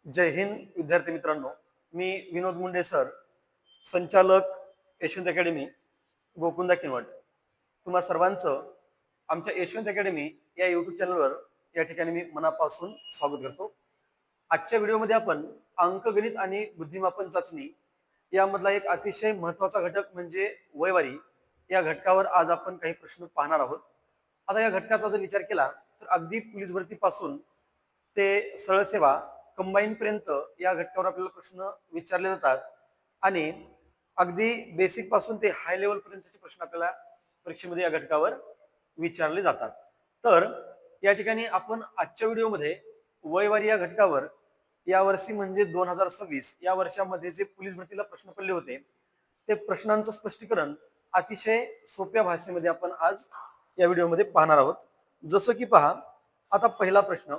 जय हिंद विद्यार्थी मित्रांनो. मी विनोद मुंडे सर, संचालक यशवंत अकॅडमी, गोकुंदा किनवट. तुम्हा सर्वांचं आमच्या यशवंत अकॅडमी या यूट्यूब चॅनलवर या ठिकाणी मी मनापासून स्वागत करतो. आजच्या व्हिडिओमध्ये आपण अंकगणित आणि बुद्धिमापन चाचणी यामधला एक अतिशय महत्त्वाचा घटक म्हणजे वयवारी या घटकावर आज आपण काही प्रश्न पाहणार आहोत. आता या घटकाचा जर विचार केला तर अगदी पोलीस भरतीपासून ते सरळ सेवा कंबाईन पर्यंत या घटकावर आपल्याला प्रश्न विचारले जातात आणि अगदी बेसिक पासून ते हाय लेवल पर्यंतचे प्रश्न आपल्याला परीक्षेमध्ये या घटकावर विचारले जातात. तर या ठिकाणी आपण आजच्या व्हिडिओमध्ये वयवारी या घटकावर या वर्षी म्हणजे 2026 या वर्षामध्ये जे पोलीस भरतीला प्रश्न पडले होते ते प्रश्नांचं स्पष्टीकरण अतिशय सोप्या भाषेमध्ये आपण आज या व्हिडिओमध्ये पाहणार आहोत. जसं की पहा, आता पहिला प्रश्न,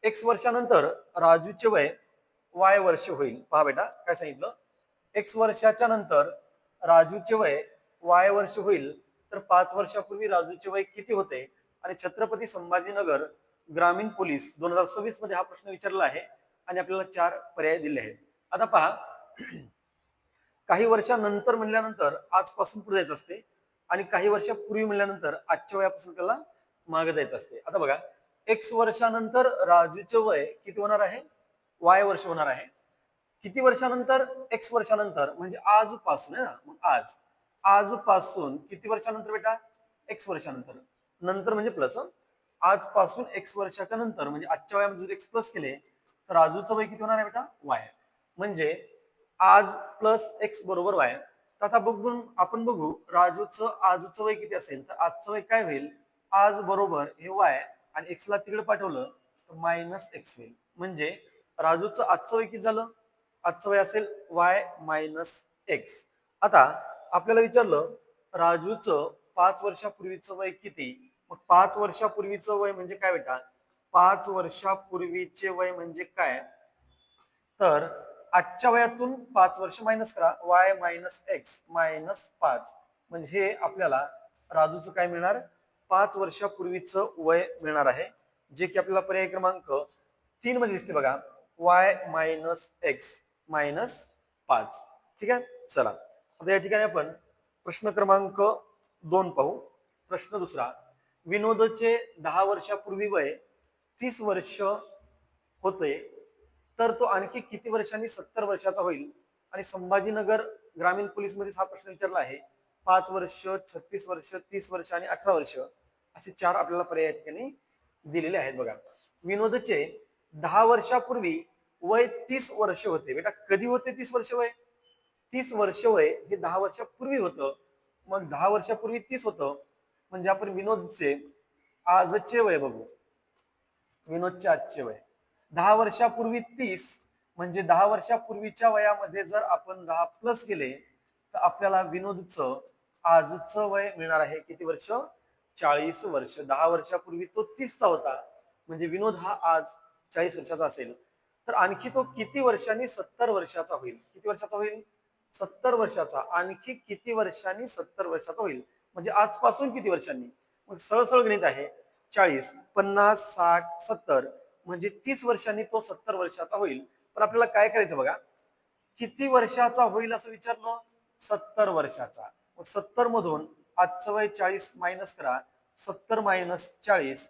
एक्स वर्षानंतर राजूचे वय वाय वर्ष होईल. पहा बेटा काय सांगितलं, एक्स वर्षाच्या नंतर राजूचे वय वाय वर्ष होईल. तर 5 वर्षापूर्वी राजूचे वय किती होते आणि छत्रपती संभाजीनगर ग्रामीण पोलीस 2026 मध्ये हा प्रश्न विचारला आहे आणि आपल्याला 4 पर्याय दिले आहेत. आता पहा, काही वर्षानंतर म्हणल्यानंतर आजपासून पुढे जायचं असते आणि काही वर्षापूर्वी म्हणल्यानंतर आजच्या वयापासून आपल्याला मागे जायचं असते. आता बघा, एक्स वर्षानंतर राजूचे वय किती होणार आहे, वाय वर्ष होणार आहे. किती वर्षानंतर, एक्स वर्षानंतर म्हणजे आजपासून आहे ना, मग आजपासून किती वर्षानंतर बेटा, एक्स वर्षानंतर, नंतर म्हणजे प्लस. आजपासून एक्स वर्षाच्या नंतर म्हणजे आजच्या वयामध्ये जर एक्स प्लस केले तर राजूचं वय किती होणार आहे बेटा, वाय. म्हणजे आज प्लस एक्स बरोबर वाय. तर आता बघून आपण बघू राजूचं आजचं वय किती असेल. तर आजचं वय काय होईल, आज बरोबर हे वाय आणि एक्स ला तिकडे पाठवलं तर मायनस एक्स होईल. म्हणजे राजूचं आजचं वय किती झालं, आजचं वय असेल वाय मायनस एक्स. आता आपल्याला विचारलं राजूचं 5 वर्षापूर्वीचं वय किती. मग 5 वर्षापूर्वीचं वय म्हणजे काय बेटा, 5 वर्षापूर्वीचे वय म्हणजे काय, तर आजच्या वयातून 5 वर्ष मायनस करा, वाय मायनस एक्स मायनस 5, म्हणजे हे आपल्याला राजूचं काय मिळणार, 5 वर्षापूर्वीचं वय मिळणार आहे, जे की आपल्याला पर्याय क्रमांक 3 मध्ये दिसते बघा, वाय मायनस एक्स मायनस 5. ठीक आहे, चला आता या ठिकाणी आपण प्रश्न क्रमांक 2 पाहू. प्रश्न दुसरा, विनोदचे 10 वर्षापूर्वी वय 30 वर्ष होते, तर तो आणखी किती वर्षांनी 70 वर्षाचा होईल. आणि संभाजीनगर ग्रामीण पोलीस मध्ये हा प्रश्न विचारला आहे. 5 वर्ष, 36 वर्ष, 30 वर्ष आणि 18 वर्ष असे 4 आपल्याला पर्याय या ठिकाणी दिलेले आहेत. बघा, विनोदचे 10 वर्षापूर्वी वय 30 वर्ष होते. बेटा कधी होते 30 वर्ष वय, 30 वर्ष वय हे 10 वर्षापूर्वी होतं. मग 10 वर्षापूर्वी 30 होतं, म्हणजे आपण विनोदचे आजचे वय बघू. विनोदचे आजचे वय 10 वर्षापूर्वी 30, म्हणजे 10 वर्षापूर्वीच्या वयामध्ये जर आपण 10 प्लस केले तर आपल्याला विनोदचं आजचं वय मिळणार आहे किती वर्ष, 40 वर्ष. 10 वर्षापूर्वी तो 30चा होता, म्हणजे विनोद हा आज 40 वर्षाचा असेल. तर आणखी तो किती वर्षांनी 70 वर्षाचा होईल, किती वर्षाचा होईल, 70 वर्षाचा. आणखी किती वर्षांनी 70 वर्षाचा होईल, म्हणजे आजपासून किती वर्षांनी. मग सरळ सरळ गणित आहे, 40, 50, 60, 70, म्हणजे 30 वर्षांनी तो 70 वर्षाचा होईल. पण आपल्याला काय करायचं बघा, किती वर्षाचा होईल असं विचारलं, 70 वर्षाचा. मग 70 मधून आजचं वय 40 मायनस करा, 70 मायनस 40,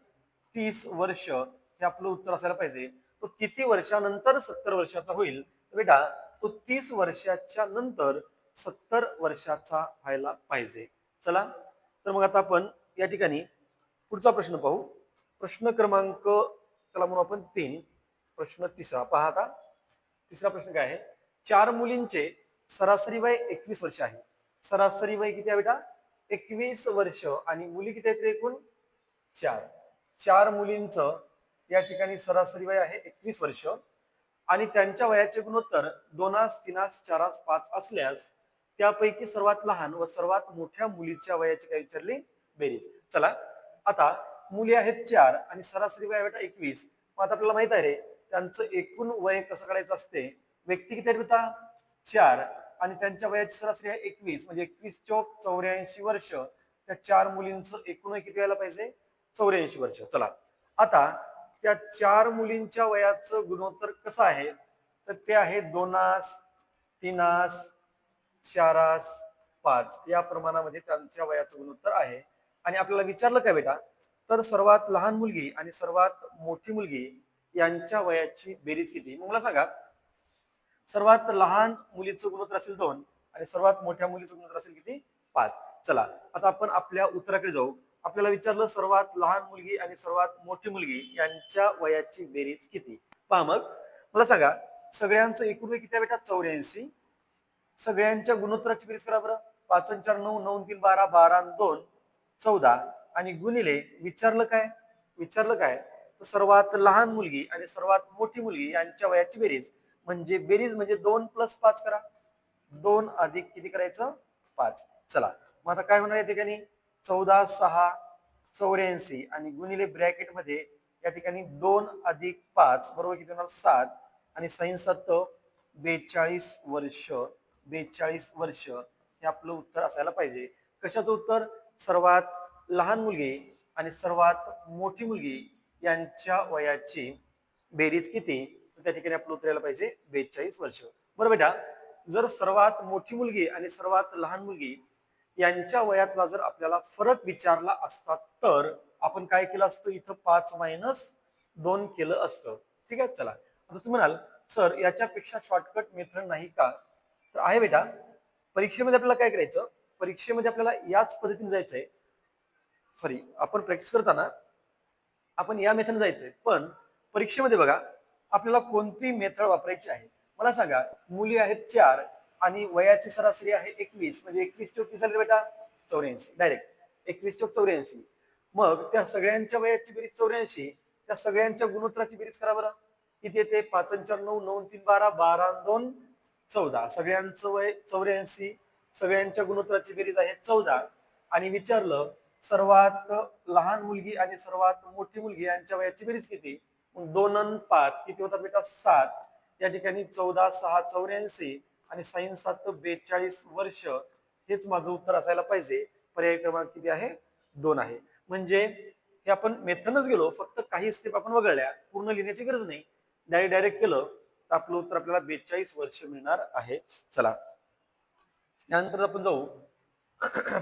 30 वर्ष हे आपलं उत्तर असायला पाहिजे. तो किती वर्षानंतर 70 वर्षाचा होईल, तर बेटा तो 30 वर्षाच्या नंतर 70 वर्षाचा व्हायला पाहिजे. चला, तर मग आता आपण या ठिकाणी पुढचा प्रश्न पाहू. प्रश्न क्रमांक त्याला म्हणू आपण 3. प्रश्न तिसरा पहा. आता तिसरा प्रश्न काय आहे, 4 मुलींचे सरासरी वय 21 वर्ष आहे. सरासरी वय किती आहे बेटा, 21 वर्ष. आणि मुली किती आहेत एकूण, 4. 4 मुलींचं या ठिकाणी सरासरी वय आहे 21 वर्ष आणि त्यांच्या वयाचे गुणोत्तर 2, 3, 4, 5 असल्यास त्यापैकी सर्वात लहान व सर्वात मोठ्या मुलीच्या वयाची काय विचारली, बेरीज. चला, आता मुली आहेत 4 आणि सरासरी वय बेटा 21. मग आता आपल्याला माहित आहे रे त्यांचं एकूण वय कसं काढायचं असते. व्यक्ती किती आहेत बेटा, 4 आणि त्यांच्या वयाची सरासरी आहे 21, म्हणजे 21 चौक 84 वर्ष. त्या 4 मुलींचं एकूण वय किती व्हायला पाहिजे, 84 वर्ष. चला, आता त्या 4 मुलींच्या वयाचं गुणोत्तर कसं आहे, तर ते आहे 2 3 4 5 या प्रमाणामध्ये त्यांच्या वयाचं गुणोत्तर आहे. आणि आपल्याला विचारलं काय बेटा, तर सर्वात लहान मुलगी आणि सर्वात मोठी मुलगी यांच्या वयाची बेरीज किती? मग मला सांगा, सर्वात लहान मुलीचं गुणोत्तर असेल 2 आणि सर्वात मोठ्या मुलीचं गुणोत्तर असेल किती? 5. चला आता आपण आपल्या उत्तराकडे जाऊ. आपल्याला विचारलं सर्वात लहान मुलगी आणि सर्वात मोठी मुलगी यांच्या वयाची बेरीज किती? पहा मग मला सांगा, सगळ्यांचं एकूण वय किती आहे बेटा? 84. सगळ्यांच्या गुणोत्तराची बेरीज करा बरं. 5 आणि 4 9, 9 3 12, 12 आणि 2 14 आणि गुणिले विचारलं काय तर सर्वात लहान मुलगी आणि सर्वात मोठी मुलगी यांच्या वयाची बेरीज म्हणजे 2 + 5 करा. 2 अधिक किती करायचं? 5. चला मग आता काय होणार या ठिकाणी? 14 6 84 आणि गुणिले ब्रॅकेट मध्ये या ठिकाणी 2 अधिक 5 बरोबर किती होणार? 7 आणि 67 42 वर्ष. 42 वर्ष हे आपलं उत्तर असायला पाहिजे. कशाचं उत्तर? सर्वात लहान मुलगी आणि सर्वात मोठी मुलगी यांच्या वयाची बेरीज किती? त्या ठिकाणी आपलं उत्तर यायला पाहिजे 42 वर्ष. बरं बेटा, जर सर्वात मोठी मुलगी आणि सर्वात लहान मुलगी यांच्या वयातला जर आपल्याला फरक विचारला असता तर आपण काय केलं असतं? इथं 5 - 2 केलं असतं. ठीक आहे. चला आता तुम्ही म्हणाल सर याच्यापेक्षा शॉर्टकट मेथड नाही का? तर आहे बेटा. परीक्षेमध्ये आपल्याला काय करायचं? परीक्षेमध्ये आपल्याला याच पद्धतीने जायचंय. सॉरी, आपण प्रॅक्टिस करताना आपण या मेथड जायचंय, पण परीक्षेमध्ये बघा आपल्याला कोणती मेथड वापरायची आहे. मला सांगा, मुली आहेत 4 आणि वयाची सरासरी आहे 21 म्हणजे 21 × 4 झाले बेटा 84. डायरेक्ट 21 × 84. मग त्या सगळ्यांच्या वयाची बेरीज 84, त्या सगळ्यांच्या गुणोत्तराची बेरीज करा बरं. किती येते? 5 आणि 4 9, 9 3 12, 12 आणि 2 14. सगळ्यांचं वय 84, सगळ्यांच्या गुणोत्तराची बेरीज आहे 14 आणि विचारलं सर्वात लहान मुलगी आणि सर्वात मोठी मुलगी यांच्या वयाची बेरीज किती? 2 आणि 5 किती होतात बेटा? 7. या ठिकाणी 14 6 84 आणि 67 42 वर्ष हेच माझं उत्तर असायला पाहिजे. पर्याय क्रमांक किती आहे? 2 आहे. म्हणजे हे आपण मेथडच गेलो, फक्त काही स्टेप आपण वगळल्या, पूर्ण लिहिण्याची गरज नाही. डायरेक्ट केलं तर आपलं उत्तर आपल्याला 42 वर्ष मिळणार आहे. चला यानंतर आपण जाऊ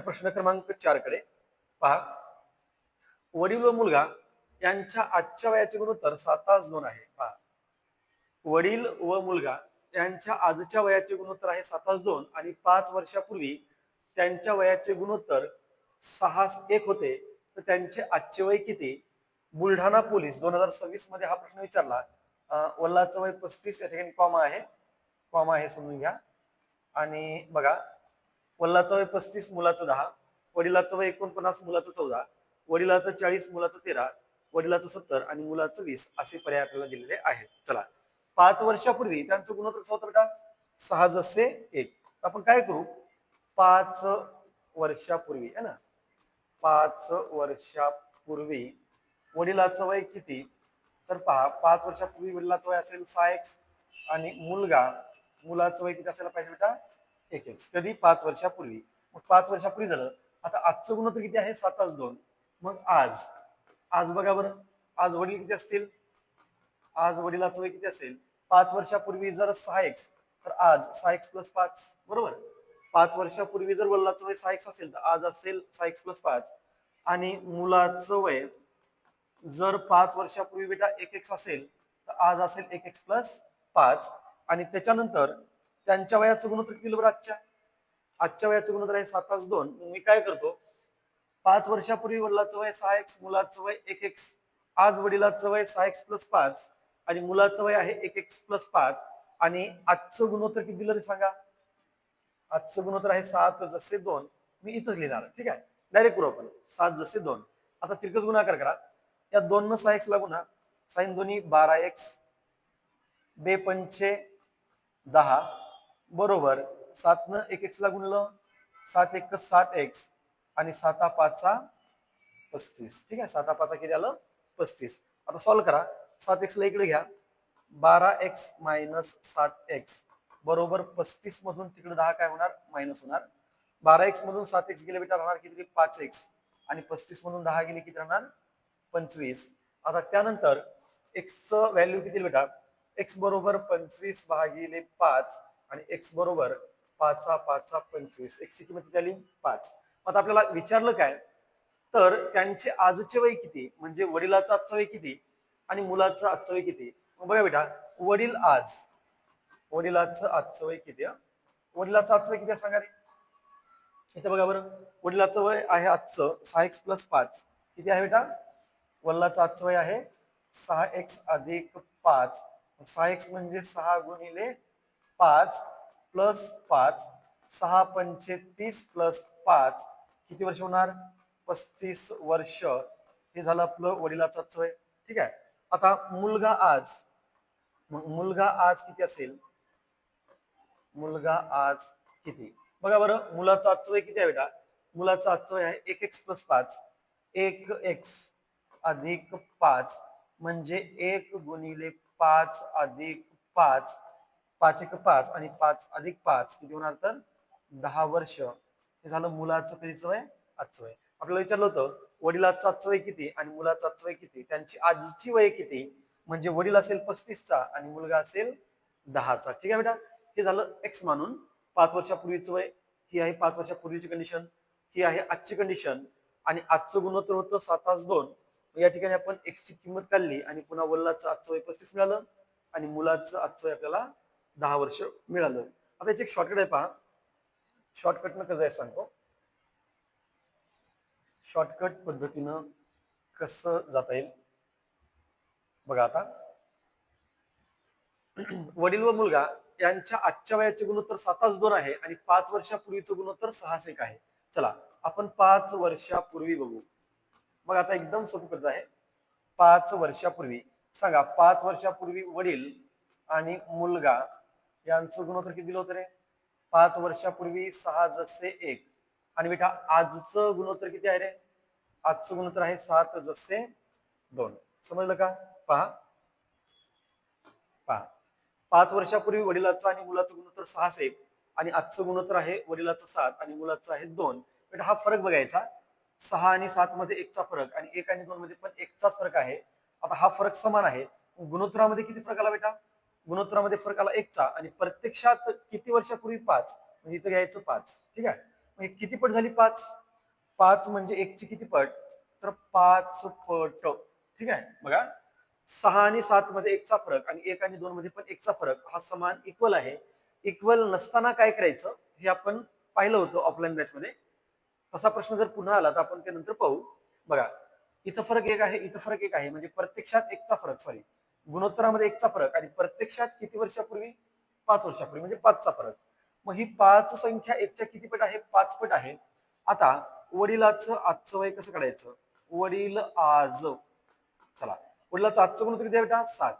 प्रश्न क्रमांक 4 कडे. पहा, वडील व मुलगा यांच्या आजच्या वयाचे गुणोत्तर 7:2 आहे. पहा, वडील व मुलगा यांच्या आजच्या वयाचे गुणोत्तर आहे 7:2 आणि 5 वर्षापूर्वी त्यांच्या वयाचे गुणोत्तर 6:1 होते. तर त्यांचे आजचे वय किती? बुलढाणा पोलीस 2026 मध्ये हा प्रश्न विचारला. वल्लाचं वय 35 या ठिकाणी कॉमा आहे समजून घ्या. आणि बघा, वल्लाचं वय 35 मुलाचं 10, वडिलाचं वय 49 मुलाचं 14, वडिलाचं 40 मुलाचं 13, वडिलाचं 70 आणि मुलाचं 20 असे पर्याय आपल्याला दिलेले आहेत. चला 5 वर्षापूर्वी त्यांचं गुणोत्तर कसं होतं बेटा? 6:1. आपण काय करू? 5 वर्षापूर्वी है ना, 5 वर्षापूर्वी वडिलाचं वय किती? तर पहा, 5 वर्षापूर्वी वडिलाचं वय असेल 6x आणि मुलाचं वय किती असायला पाहिजे बेटा? 1x. कधी? 5 वर्षापूर्वी. मग 5 वर्षापूर्वी झालं. आता आजचं गुणोत्तर किती आहे? 7:2. मग आज बघा बरं, आज वडील किती असतील? आज वडिलाचं वय किती असेल? 5 वर्षापूर्वी जर 6x तर आज 6x + 5 बरोबर. 5 वर्षापूर्वी जर वडिलाचं वय 6x असेल तर आज असेल 6x + 5 आणि मुलाचं वय जर 5 वर्षापूर्वी बेटा 1x असेल तर आज असेल 1x + 5 आणि त्याच्यानंतर त्यांच्या वयाचं गुणोत्तर किती बरं? आजच्या वयाचं गुणोत्तर आहे 7:2. मी काय करतो? 5 वर्षापूर्वी वडिलाचं वय 6x, मुलाचं वय 1x. आज वडिलाचं वय 6x + 5 आणि मुलाचं वय आहे 1x + 5 आणि आजचं गुणोत्तर किती दिलं रे सांगा? आजचं गुणोत्तर आहे 7:2. मी इथंच लिहिणार. ठीक आहे, डायरेक्ट करू आपण. 7:2. आता तिरकस गुणाकार करा. या 2 न 6x ला गुणा. साइन दोन्ही 12x, बे पंचे 10 बरोबर 7 न 1x ला गुणलं 7 1 7x आणि 7 5 35. ठीक आहे, 7 5 किती आलं? 35. आता सॉल्व्ह करा. 7x ला इकडे घ्या. 12x - 7x बरोबर 35 मधून तिकडे 10 काय होणार? मायनस होणार. 12x मधून 7x गेले बेटा राहणार किती? 5x आणि 35 मधून 10 गेले किती राहणार? 25. आता त्यानंतर एक्सचं व्हॅल्यू किती बेटा? एक्स बरोबर 25/5 आणि एक्स बरोबर 5 5 एक्सची किंमत किती आली? 5. आता आपल्याला विचारलं काय, तर त्यांचे आजचे वय किती, म्हणजे वडिलाचं आजचं वय किती आणि मुलाचं आजचं वय किती? बघा बेटा, वडिलाचं आजचं वय किती? वडिलाचं आजचं वय किती सांगा रे? इथे बघा बरं, वडिलाचं वय आहे आजचं 6x+5. किती आहे बेटा? वडिलाचं आजचं वय आहे 6x+5. 6x म्हणजे 6x+5 6×5 +30 किती वर्ष होणार? 35 वर्ष. हे झालं आपलं वडिलाचं आजचं वय. ठीक आहे. आता मुलगा आज किती असेल? मुलगा आज किती? बघा बरं, मुलाचं आजचं वय किती आहे बेटा? मुलाचं आजचं वय आहे 1x+5. 1x+5 म्हणजे 1×5+5. 5×1=5 आणि 5+5 किती होणार? तर 10 वर्ष. हे झालं मुलाचं कधीचं वय? आजचं वय. आपल्याला विचारलं होतं वडिलाचं आजचं वय किती आणि मुलाचं आजचं वय किती, त्यांची आजची वय किती, म्हणजे वडील असेल 35चा आणि मुलगा असेल 10चा. ठीक आहे बेटा, हे झालं एक्स मानून 5 वर्षापूर्वीचं वय. ही आहे 5 वर्षापूर्वीची कंडिशन, ही आहे आजची कंडिशन. आणि आजचं गुणोत्तर होतं 7:2. या ठिकाणी आपण एक्स ची किंमत काढली आणि पुन्हा वडिलाचं आजचं वय 35 मिळालं आणि मुलाचं आजचं वय आपल्याला 10 वर्ष मिळालं. आता याची एक शॉर्टकट आहे, पहा. शॉर्टकटनं कसं आहे सांगतो. शॉर्टकट पद्धतीनं कसं जाता येईल बघा. आता वडील व मुलगा यांच्या आजच्या वयाचे गुणोत्तर 7:2 आहे आणि 5 वर्षापूर्वीचं गुणोत्तर 6:1 आहे. चला आपण 5 वर्षापूर्वी बघू. मग आता एकदम सोपी पद्धत आहे. 5 वर्षापूर्वी सांगा, 5 वर्षापूर्वी वडील आणि मुलगा यांचं गुणोत्तर किती दिलं होतं रे? 5 वर्षापूर्वी 6:1. आणि बेटा आजचं गुणोत्तर किती आहे रे? आजचं गुणोत्तर आहे 7:2. समजलं का? पहा पहा, 5 वर्षापूर्वी वडिलाचं आणि मुलाचं गुणोत्तर 6:1 आणि आजचं गुणोत्तर आहे वडिलाचं 7 आणि मुलाचं आहे 2. बेटा हा फरक बघायचा. 6 आणि 7 मध्ये 1चा फरक आणि 1 आणि 2 मध्ये पण 1चाच फरक आहे. आता हा फरक समान आहे. गुणोत्तरामध्ये किती फरक आला बेटा? गुणोत्तरामध्ये फरक आला 1चा आणि प्रत्यक्षात किती वर्षापूर्वी? 5. म्हणजे इथं घ्यायचं 5. ठीक आहे. मग किती पट झाली 5? 5 म्हणजे 1ची किती पट? तर 5 पट. ठीक आहे. बघा, 6 आणि 7 मध्ये 1चा फरक आणि 1 आणि 2 मध्ये पण 1चा फरक हा समान इक्वल आहे. इक्वल नसताना काय करायचं हे आपण पाहिलं होतं ऑफलाईन बॅच मध्ये. तसा प्रश्न जर पुन्हा आला तर आपण ते नंतर पाहू. बघा, इथं फरक 1 आहे, इथं फरक 1 आहे, म्हणजे प्रत्यक्षात 1चा फरक, सॉरी, गुणोत्तरामध्ये 1चा फरक आणि प्रत्यक्षात किती वर्षापूर्वी? 5 वर्षापूर्वी, म्हणजे 5चा फरक. मग ही 5 संख्या 1च्या किती पट आहे? 5 पट आहे. आता वडिलाचं आजचं वय कसं काढायचं? वडील आज, चला, वडिलाचं आजचं गुणोत्तर किती आहे बेटा? 7.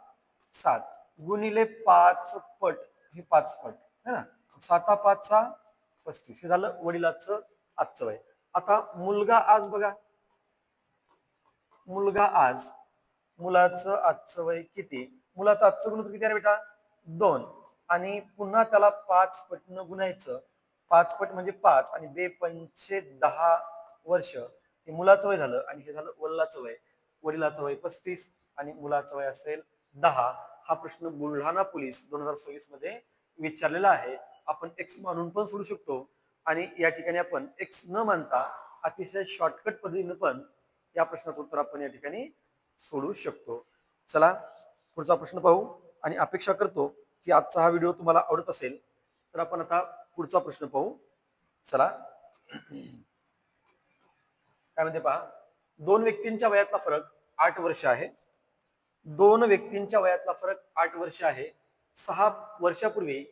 7 गुणिले 5 पट, हे 5 पट है ना. 7×5 = 35. हे झालं वडिलाचं आजचं वय. आता मुलगा आज बघा, मुलगा आज, मुलाचं आजचं वय किती? मुलाचं आजचं गुणोत्तर किती आहे बेटा? 2. आणि पुन्हा त्याला 5 पटनं गुणायचं. 5 पट म्हणजे 5 आणि 2×5 = 10 वर्ष. हे मुलाचं वय झालं आणि हे झालं वडिलाचं वय. वडिलाचं वय 35 आणि मुलाचं वय असेल 10. हा प्रश्न बुलढाणा पोलीस 2026 मध्ये विचारलेला आहे. आपण एक्स मानून पण सोडू शकतो आणि या ठिकाणी आपण एक्स न मानता अतिशय शॉर्टकट पद्धतीने पण या प्रश्नाचं उत्तर आपण या ठिकाणी सोडू शकतो. चला पुढचा प्रश्न पाहू आणि अपेक्षा करतो की आजचा हा व्हिडिओ तुम्हाला आवडत असेल तर आपण आता पुढचा प्रश्न पाहू. चला, काय म्हणते पहा. 2 व्यक्तींच्या वयातला फरक 8 वर्ष आहे. 2 व्यक्तींच्या वयातला फरक 8 वर्ष आहे. 6 वर्षापूर्वी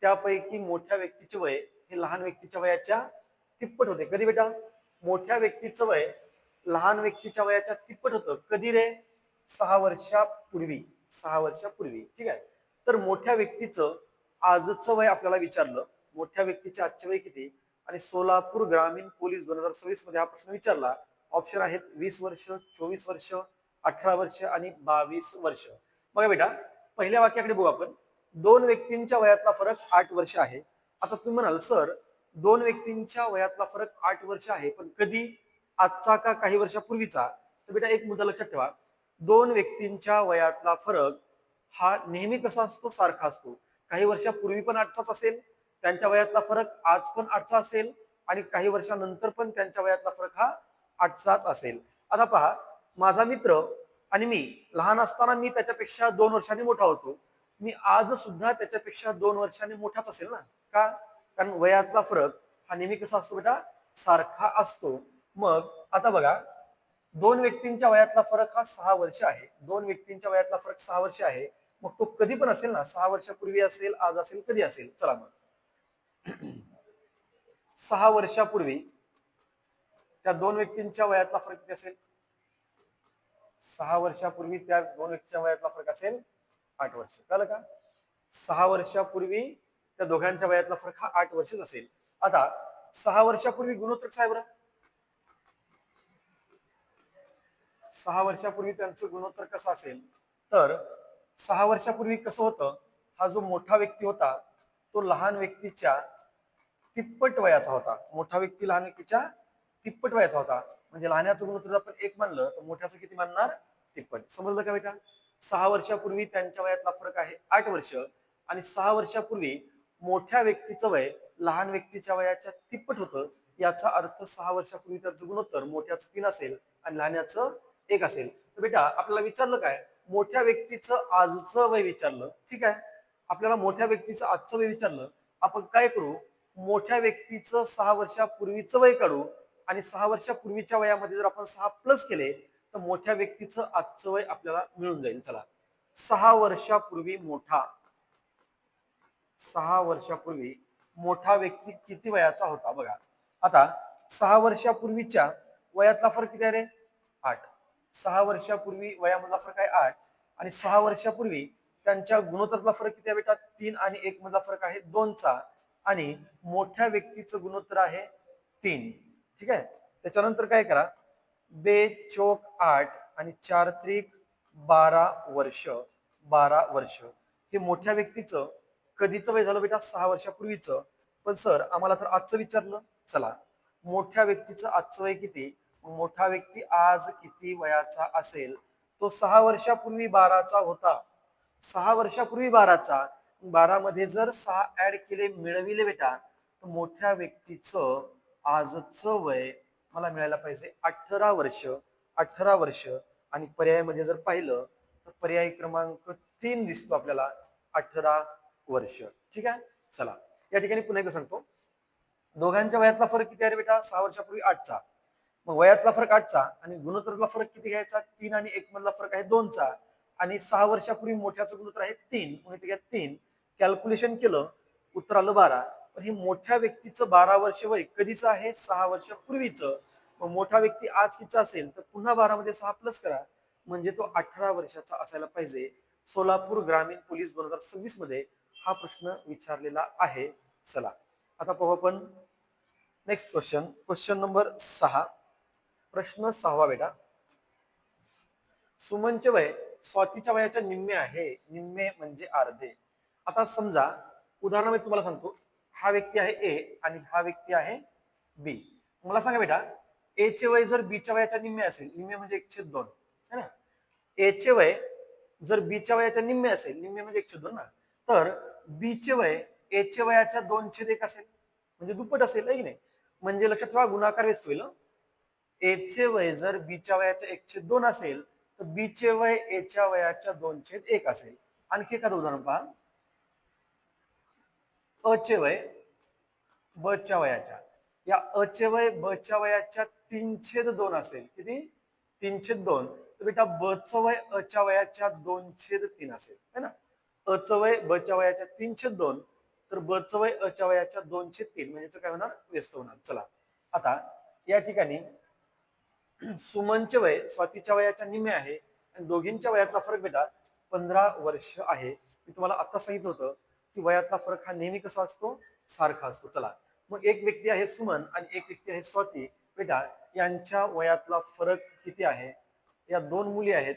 त्यापैकी मोठ्या व्यक्तीचे वय हे लहान व्यक्तीच्या वयाच्या तिप्पट होते. कधी बेटा? मोठ्या व्यक्तीचं वय लहान व्यक्तीच्या वयाच्या तिप्पट होतं. कधी रे? 6 वर्षापूर्वी. 6 वर्षापूर्वी. ठीक आहे. तर मोठ्या व्यक्तीचं आजचं वय आपल्याला विचारलं. मोठ्या व्यक्तीचे आजचे वय किती? आणि सोलापूर ग्रामीण पोलीस 2026 मध्ये हा प्रश्न विचारला. ऑप्शन आहेत 20 वर्ष, 24 वर्ष, 18 वर्ष आणि 22 वर्ष. बघा बेटा, पहिल्या वाक्याकडे बघू आपण. 2 व्यक्तींच्या वयातला फरक 8 वर्ष आहे. आता तुम्ही म्हणाल सर 2 व्यक्तींच्या वयातला फरक 8 वर्ष आहे, पण कधी? आजचा का काही वर्षापूर्वीचा? तर बेटा एक मुद्दा लक्षात ठेवा. दोन व्यक्तींच्या वयातला फरक हा नेहमी कसा असतो, सारखा असतो. काही वर्षापूर्वी पण 8चाच असेल, त्यांच्या वयातला फरक आज पण 8चा असेल आणि काही वर्षानंतर पण त्यांच्या वयातला फरक हा 8चाच असेल. आता पहा, माझा मित्र आणि मी लहान असताना मी त्याच्यापेक्षा 2 वर्षांनी मोठा होतो. मी आज सुद्धा त्याच्यापेक्षा 2 वर्षांनी मोठाच असेल ना. का? कारण वयातला फरक हा नेहमी कसा असतो बेटा, सारखा असतो. मग आता बघा, दोन व्यक्तींच्या वयातला फरक हा 6 वर्ष आहे. दोन व्यक्तींच्या वयातला फरक 6 वर्ष आहे. मग तो कधी पण असेल ना, 6 वर्षापूर्वी असेल, आज असेल, कधी असेल. चला मग, 6 वर्षापूर्वी त्या दोन व्यक्तींच्या वयातला फरक किती असेल? 6 वर्षापूर्वी त्या दोन व्यक्तींच्या वयातला फरक असेल 8 वर्ष. कळलं का? 6 वर्षापूर्वी त्या दोघांच्या वयातला फरक हा 8 वर्षच असेल. आता 6 वर्षापूर्वी गुणोत्तर काय बरं? 6 वर्षापूर्वी त्यांचं गुणोत्तर कसं असेल? तर 6 वर्षापूर्वी कसं होतं, हा जो मोठा व्यक्ती होता तो लहान व्यक्तीच्या तिप्पट वयाचा होता. मोठा व्यक्ती लहान व्यक्तीच्या तिप्पट वयाचा होता. म्हणजे लहान्याचं गुणोत्तर आपण 1 मानलं तर मोठ्याचं किती मानणार? तिप्पट. समजलं का बेटा? 6 वर्षापूर्वी त्यांच्या वयातला फरक आहे 8 वर्ष आणि 6 वर्षापूर्वी मोठ्या व्यक्तीचं वय लहान व्यक्तीच्या वयाच्या तिप्पट होतं. याचा अर्थ 6 वर्षापूर्वी त्याचं गुणोत्तर मोठ्याचं 3 असेल आणि लहान्याचं 1 असेल. तर बेटा आपल्याला विचारलं काय? मोठ्या व्यक्तीचं आजचं वय विचारलं. ठीक आहे, आपल्याला मोठ्या व्यक्तीचं आजचं वय विचारलं. आपण काय करू? मोठ्या व्यक्तीचं 6 वर्षापूर्वीचं वय काढू आणि 6 वर्षापूर्वीच्या वयामध्ये जर आपण 6 प्लस केले तर मोठ्या व्यक्तीचं आजचं वय आपल्याला मिळून जाईल. चला, 6 वर्षापूर्वी मोठा 6 वर्षापूर्वी मोठा व्यक्ती किती वयाचा होता बघा. आता 6 वर्षापूर्वीच्या वयातला फरक किती आहे रे? 8. 6 वर्षापूर्वी वयामधला फरक आहे 8 आणि 6 वर्षापूर्वी त्यांच्या गुणोत्तरातला फरक किती आहे बेटा? 3 आणि 1 मधला फरक आहे 2चा आणि मोठ्या व्यक्तीचं गुणोत्तर आहे 3. ठीक आहे, त्याच्यानंतर काय करा, 2 चोक 8 आणि 4 त्रिक 12 वर्ष. 12 वर्ष हे मोठ्या व्यक्तीचं कधीचं वय झालं बेटा? 6 वर्षापूर्वीचं. पण सर आम्हाला तर आजचं विचारलं. चला, मोठ्या व्यक्तीचं आजचं वय किती? मोठा व्यक्ती आज किती वयाचा असेल? तो 6 वर्षापूर्वी 12चा होता. 6 वर्षापूर्वी 12चा. 12 मध्ये जर 6 ऍड केले, मिळविले बेटा, तर मोठ्या व्यक्तीचं आजचं वय मला मिळायला पाहिजे 18 वर्ष. 18 वर्ष आणि पर्यायामध्ये जर पाहिलं तर पर्याय क्रमांक 3 दिसतो आपल्याला, 18 वर्ष. ठीक आहे, चला या ठिकाणी पुन्हा एकदा सांगतो, दोघांच्या वयातला फरक किती आहे बेटा? 6 वर्षापूर्वी 8चा. मग वयातला फरक 8चा आणि गुणोत्तरातला फरक किती घ्यायचा? 3 आणि 1 मधला फरक आहे 2चा आणि 6 वर्षापूर्वी मोठ्याचं गुणोत्तर आहे 3 म्हणून इथे घ्या 3. कॅल्क्युलेशन केलं, उत्तर आलं 12. पण हे मोठ्या व्यक्तीचं 12 वर्ष वय कधीचं आहे? 6 वर्षापूर्वीचं. मग मोठा व्यक्ती आज कितीचा असेल तर पुन्हा 12 मध्ये 6 प्लस करा, म्हणजे तो 18 वर्षाचा असायला पाहिजे. सोलापूर ग्रामीण पोलीस 2026 मध्ये हा प्रश्न विचारलेला आहे. चला आता पाहू आपण नेक्स्ट क्वेश्चन. Question number 6. प्रश्न 6वा बेटा, सुमनचे वय स्वातीच्या वयाच्या निम्मे आहे. निम्मे म्हणजे अर्धे. आता समजा उदाहरणामध्ये तुम्हाला सांगतो, हा व्यक्ती आहे ए आणि हा व्यक्ती आहे बी. मला सांगा बेटा, ए चे वय जर बी च्या वयाच्या निम्मे असेल, निम्मे म्हणजे 1/2 है ना, ए चे वय जर बी च्या वयाच्या निम्मे असेल, निम्मे म्हणजे 1/2 ना, तर बी चे वय ए चे वयाच्या 2/1 असेल, म्हणजे दुप्पट असेल आहे की नाही. म्हणजे लक्षात ठेवा, गुणाकार व्यस्त होईल. ए चे वय जर बी च्या वयाच्या 1/2 असेल तर बी चे वय ए च्या वयाच्या 2/1 असेल. आणखी एखादं उदाहरण पहा, अ चे वय ब च्या वयाच्या, या अ चे वय ब च्या वयाच्या 3/2 असेल. किती? 3/2. तर बेटा ब चं वय अ च्या वयाच्या 2/3 असेल है ना. अ चं वय ब च्या वयाच्या 3/2 तर ब चं वय अ च्या वयाच्या 2/3 म्हणजे काय होणार? व्यस्त होणार. चला आता या ठिकाणी सुमनचे वय स्वातीच्या वयाच्या निम्मे आहे आणि दोघींच्या वयातला फरक बेटा 15 वर्ष आहे. मी तुम्हाला आता सांगितलं होतं की वयातला फरक हा नेहमी कसा असतो? सारखा असतो. चला मग एक व्यक्ती आहे सुमन आणि एक व्यक्ती आहे स्वाती. बेटा यांच्या वयातला फरक किती आहे? या दोन मुली आहेत,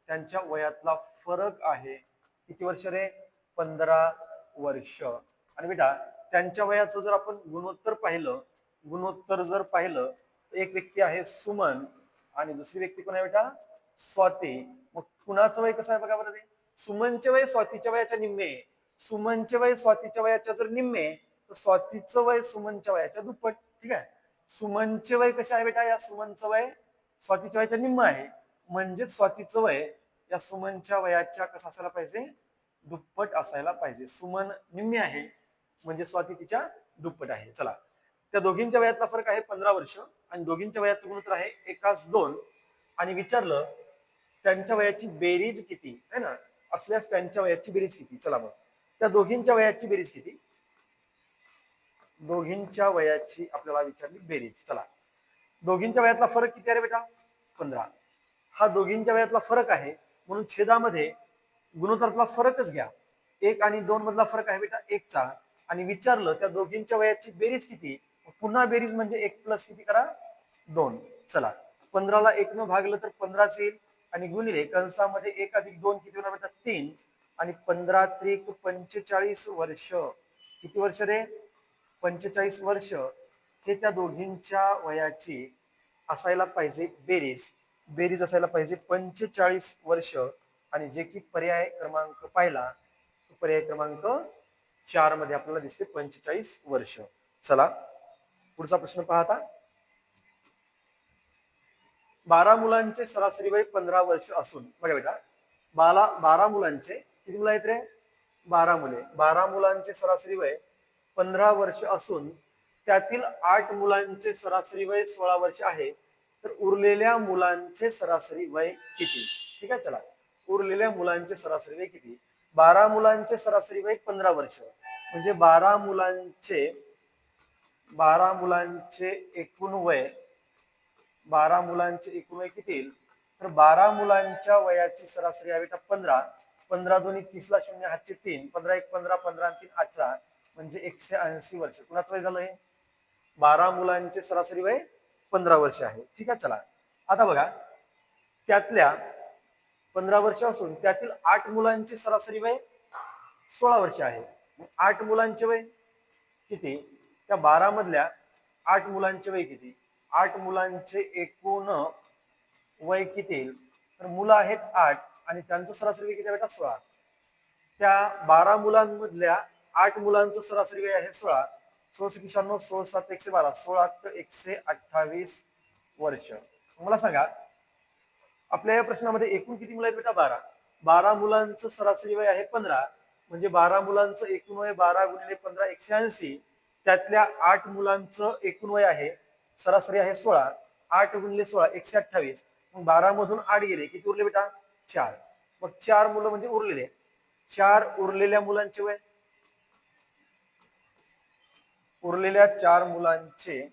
त्यांच्या वयातला फरक आहे किती वर्ष रे? 15 वर्ष. आणि बेटा त्यांच्या वयाचं जर आपण गुणोत्तर पाहिलं, गुणोत्तर जर पाहिलं तर एक व्यक्ती आहे सुमन आणि दुसरी व्यक्ती कोण आहे बेटा? स्वाती. मग कुणाचं वय कसं आहे बघा बरं ते. सुमनचे वय स्वातीच्या वयाच्या निम्मे. सुमनचे वय स्वातीच्या वयाच्या जर निम्मे तर स्वातीचं वय सुमनच्या वयाच्या दुप्पट. ठीक आहे. सुमनचे वय कसे आहे बेटा, या सुमनचं वय स्वातीच्या वयाच्या निम्म आहे. म्हणजेच स्वातीचं वय या सुमनच्या वयाच्या कसं असायला पाहिजे, दुप्पट असायला पाहिजे. सुमन निम्मी आहे म्हणजे स्वाती तिच्या दुप्पट आहे. चला, त्या दोघींच्या वयातला फरक आहे 15 वर्ष आणि दोघींच्या वयाचं गुणोत्तर आहे 1:2 आणि विचारलं त्यांच्या वयाची बेरीज किती आहे ना, असल्यास त्यांच्या वयाची बेरीज किती. चला मग त्या दोघींच्या वयाची बेरीज किती, दोघींच्या वयाची आपल्याला विचारली बेरीज. चला, दोघींच्या वयातला फरक किती आहे बेटा, 15. हा दोघींच्या वयातला फरक आहे म्हणून छेदामध्ये गुणोत्तरातला फरकच घ्या. 1 आणि 2 मधला फरक आहे बेटा 1 चा आणि विचारलं त्या दोघींच्या वयाची बेरीज किती, पुन्हा बेरीज म्हणजे 1 प्लस किती करा 2. चला, 15 ला 1 न भागलं तर 15 येईल आणि गुणिले कंसामध्ये 1 अधिक 2 किती होणार बेटा 3 आणि 15 त्रिक 45 वर्ष. किती वर्ष रे, 45 वर्ष. हे त्या दोघींच्या वयाची असायला पाहिजे बेरीज. बेरीज असायला पाहिजे 45 वर्ष आणि जे की पर्याय क्रमांक पाहिला पर्याय क्रमांक 4 मध्ये आपल्याला दिसते 45 वर्ष. चला पुढचा प्रश्न पाहता. 12 मुलांचे सरासरी वय 15 वर्ष असून बघा बेटा, 12 मुलांचे किती मुलं आहेत रे, 12 मुले. 12 मुलांचे सरासरी वय 15 वर्ष असून त्यातील 8 मुलांचे सरासरी वय 16 वर्ष आहे. तर उरलेल्या मुलांचे सरासरी वय किती. ठीक आहे. चला, उरलेल्या मुलांचे सरासरी वय किती. 12 मुलांचे सरासरी वय 15 वर्ष म्हणजे 12 मुलांचे एकूण वय, 12 मुलांचे एकूण वय किती येईल तर 12 मुलांच्या वयाची सरासरी आहे बेटा 15. 15 दोन्ही 30 ला 0 हातचे 3, 15 1 15, 15 3 18 म्हणजे 180 वर्ष. कुणाचं वय झालं हे, 12 मुलांचे सरासरी वय 15 वर्ष आहे. ठीक आहे. चला, आता बघा त्यातल्या 15 वर्ष असून त्यातील 8 मुलांचे सरासरी वय 16 वर्ष आहे. 8 मुलांचे वय किती, त्या 12 मधल्या 8 मुलांचे वय किती. 8 मुलांचे एकूण वय किती तर मुलं आहेत 8 आणि त्यांचं सरासरी वय किती बेटा 16. त्या 12 मुलांमधल्या 8 मुलांचं सरासरी वय आहे 16. 16 96 16 7 112 16 128 वर्ष. मला सांगा आपल्या या प्रश्नामध्ये एकूण किती मुलं आहेत बेटा 12. 12 मुलांचं सरासरी वय आहे 15 म्हणजे 12 मुलांचं एकूण वय 12 गुणिले 15 180. त्यातल्या 8 मुलांचं एकूण वय आहे सरासरी आहे 16. 8 गुणिले 16 128. मग 12 मधून 8 गेले किती उरले बेटा 4. मग 4 मुलं म्हणजे उरलेले 4. उरलेल्या मुलांचे वय, उरलेल्या 4 मुलांचे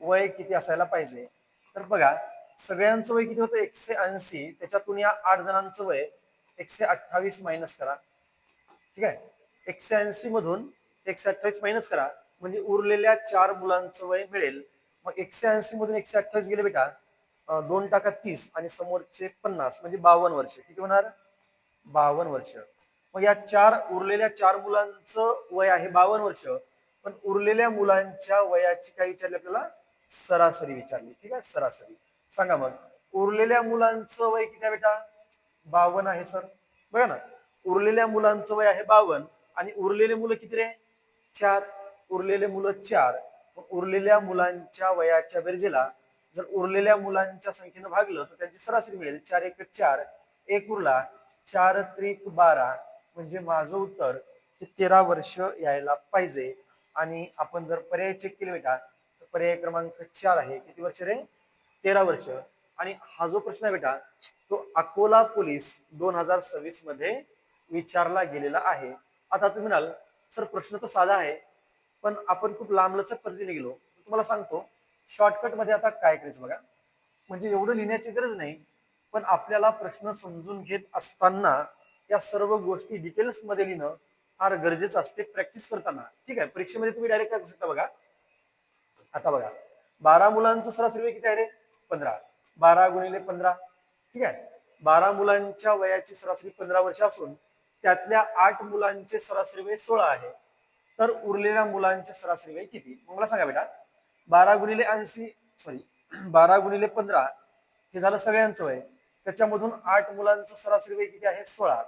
वय किती असायला पाहिजे तर बघा सगळ्यांचं वय किती होतं 180. त्याच्यातून या 8 जणांचं वय 128 मायनस करा. ठीक आहे. 180 मधून 128 मायनस करा म्हणजे उरलेल्या 4 मुलांचं वय मिळेल. मग 180 मधून 128 गेले बेटा 2 टाका 30 आणि समोरचे 50 म्हणजे 52 वर्ष. किती होणार 52 वर्ष. मग या उरलेल्या 4 मुलांचं वय आहे 52 वर्ष. पण उरलेल्या मुलांच्या वयाची काय विचारली आपल्याला, सरासरी विचारली. ठीक आहे. सरासरी सांगा मग उरलेल्या मुलांचं वय किती आहे बेटा 52 आहे सर. बघा ना, उरलेल्या मुलांचं वय आहे 52 आणि उरलेले मुलं किती रे 4. उरलेले मुलं 4. उरलेल्या मुलांच्या वयाच्या बेरजेला जर उरलेल्या मुलांच्या संख्येनं भागलं तर त्यांची सरासरी मिळेल. 4 1 4, 1 उरला 4 त्रिक 12 म्हणजे माझं उत्तर हे 13 वर्ष यायला पाहिजे. आणि आपण जर पर्याय चेक केले बेटा तर पर्याय क्रमांक 4 आहे. किती वर्ष रे 13 वर्ष. आणि हा जो प्रश्न आहे बेटा तो अकोला पोलीस 2026 मध्ये विचारला गेलेला आहे. आता तुम्ही म्हणाल सर प्रश्न तर साधा आहे पण आपण खूप लांबलचक पद्धतीने गेलो. तुम्हाला सांगतो शॉर्टकट मध्ये आता काय करायचं बघा. म्हणजे एवढं लिहिण्याची गरज नाही पण आपल्याला प्रश्न समजून घेत असताना या सर्व गोष्टी डिटेल्स मध्ये लिहिणं फार गरजेचं असते प्रॅक्टिस करताना. ठीक आहे. परीक्षेमध्ये तुम्ही डायरेक्ट काय करू शकता बघा. आता बघा 12 मुलांचं सरासरी वय किती आहे रे 15. 12 गुणिले 15. ठीक आहे. 12 मुलांच्या वयाची सरासरी 15 वर्ष असून त्यातल्या 8 मुलांचे सरासरी वय 16 आहे. तर उरलेल्या मुलांचे सरासरी वय किती. मग मला सांगा बेटा 12 गुणिले 15 हे झालं सगळ्यांचं वय त्याच्यामधून 8 मुलांचं सरासरी वय किती आहे 16.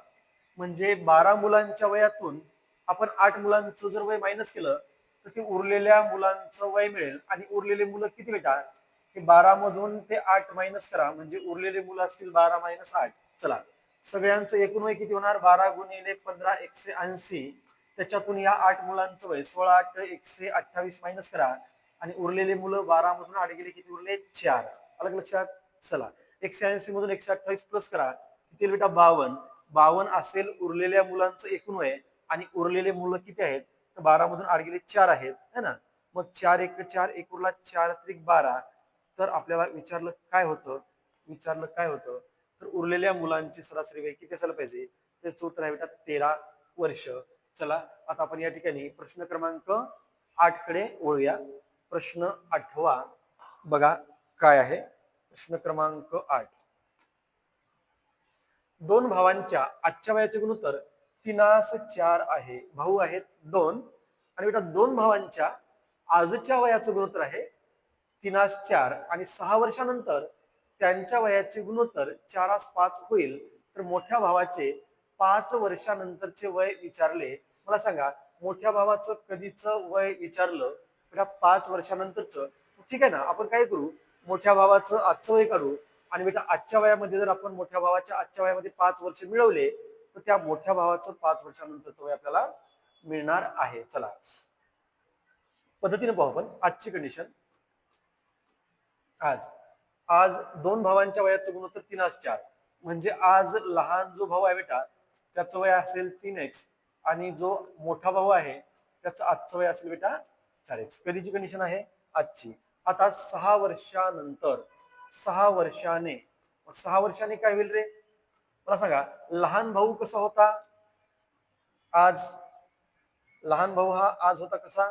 म्हणजे 12 मुलांच्या वयातून आपण 8 मुलांचं जर वय मायनस केलं तर ते उरलेल्या मुलांचं वय मिळेल. आणि उरलेले मुलं किती बेटा, हे 12 मधून ते 8 मायनस करा म्हणजे उरलेले मुलं असतील 12 मायनस 8. चला, सगळ्यांचं एकूण वय किती होणार, 12 गुणिले 15 180. त्याच्यातून या 8 मुलांचं वय 16 8 128 मायनस करा आणि उरलेले मुलं 12 मधून 8 गेले किती उरले 4. अलग लक्षात. चला, 180 मधून 128 प्लस करा किती बेटा 52. 52 असेल उरलेल्या मुलांचं एकूण वय. आणि उरलेले मुलं किती आहेत, तर 12 मधून 8 गेले 4 आहेत है ना. मग 4 1 4 1 उरला 4 त्रिक 12. तर आपल्याला विचारलं काय होतं तर उरलेल्या मुलांची सरासरी वय किती असायला पाहिजे, त्याचं उत्तर आहे बेटा 13 वर्ष. चला, आता आपण या ठिकाणी प्रश्न क्रमांक 8 कडे वळूया. प्रश्न 8वा बघा काय आहे. प्रश्न क्रमांक 8. दोन भावांच्या आजच्या वयाचे गुणोत्तर 3:4 आहे. भाऊ आहेत 2 आणि बेटा दोन भावांच्या आजच्या वयाचं गुणोत्तर आहे 3:4 आणि 6 वर्षानंतर त्यांच्या वयाचे गुणोत्तर 4:5 होईल. तर मोठ्या भावाचे 5 वर्षानंतरचे वय विचारले. मला सांगा, मोठ्या भावाचं कधीचं वय विचारलं बेटा 5 वर्षानंतरचं. ठीक आहे ना, आपण काय करू, मोठ्या भावाचं आजचं वय काढू आणि बेटा आजच्या वयामध्ये जर आपण मोठ्या भावाच्या आजच्या वयामध्ये 5 वर्ष मिळवले तर त्या मोठ्या भावाचं 5 वर्षानंतरचं वय आपल्याला मिळणार आहे. चला पद्धतीने पाहू आपण आजची कंडिशन. आज आज दोन भावांच्या वयाचं गुणोत्तर 3:4 म्हणजे आज लहान जो भाऊ आहे बेटा त्याचं वय असेल 3x आणि जो मोठा भाऊ आहे त्याचं आजचं वय असेल बेटा 4x. कधीची कंडिशन आहे, आजची. आता 6 वर्षानंतर 6 वर्षाने 6 वर्षाने काय होईल रे, मला सांगा. लहान भाऊ कसा होता आज, लहान भाऊ हा आज होता कसा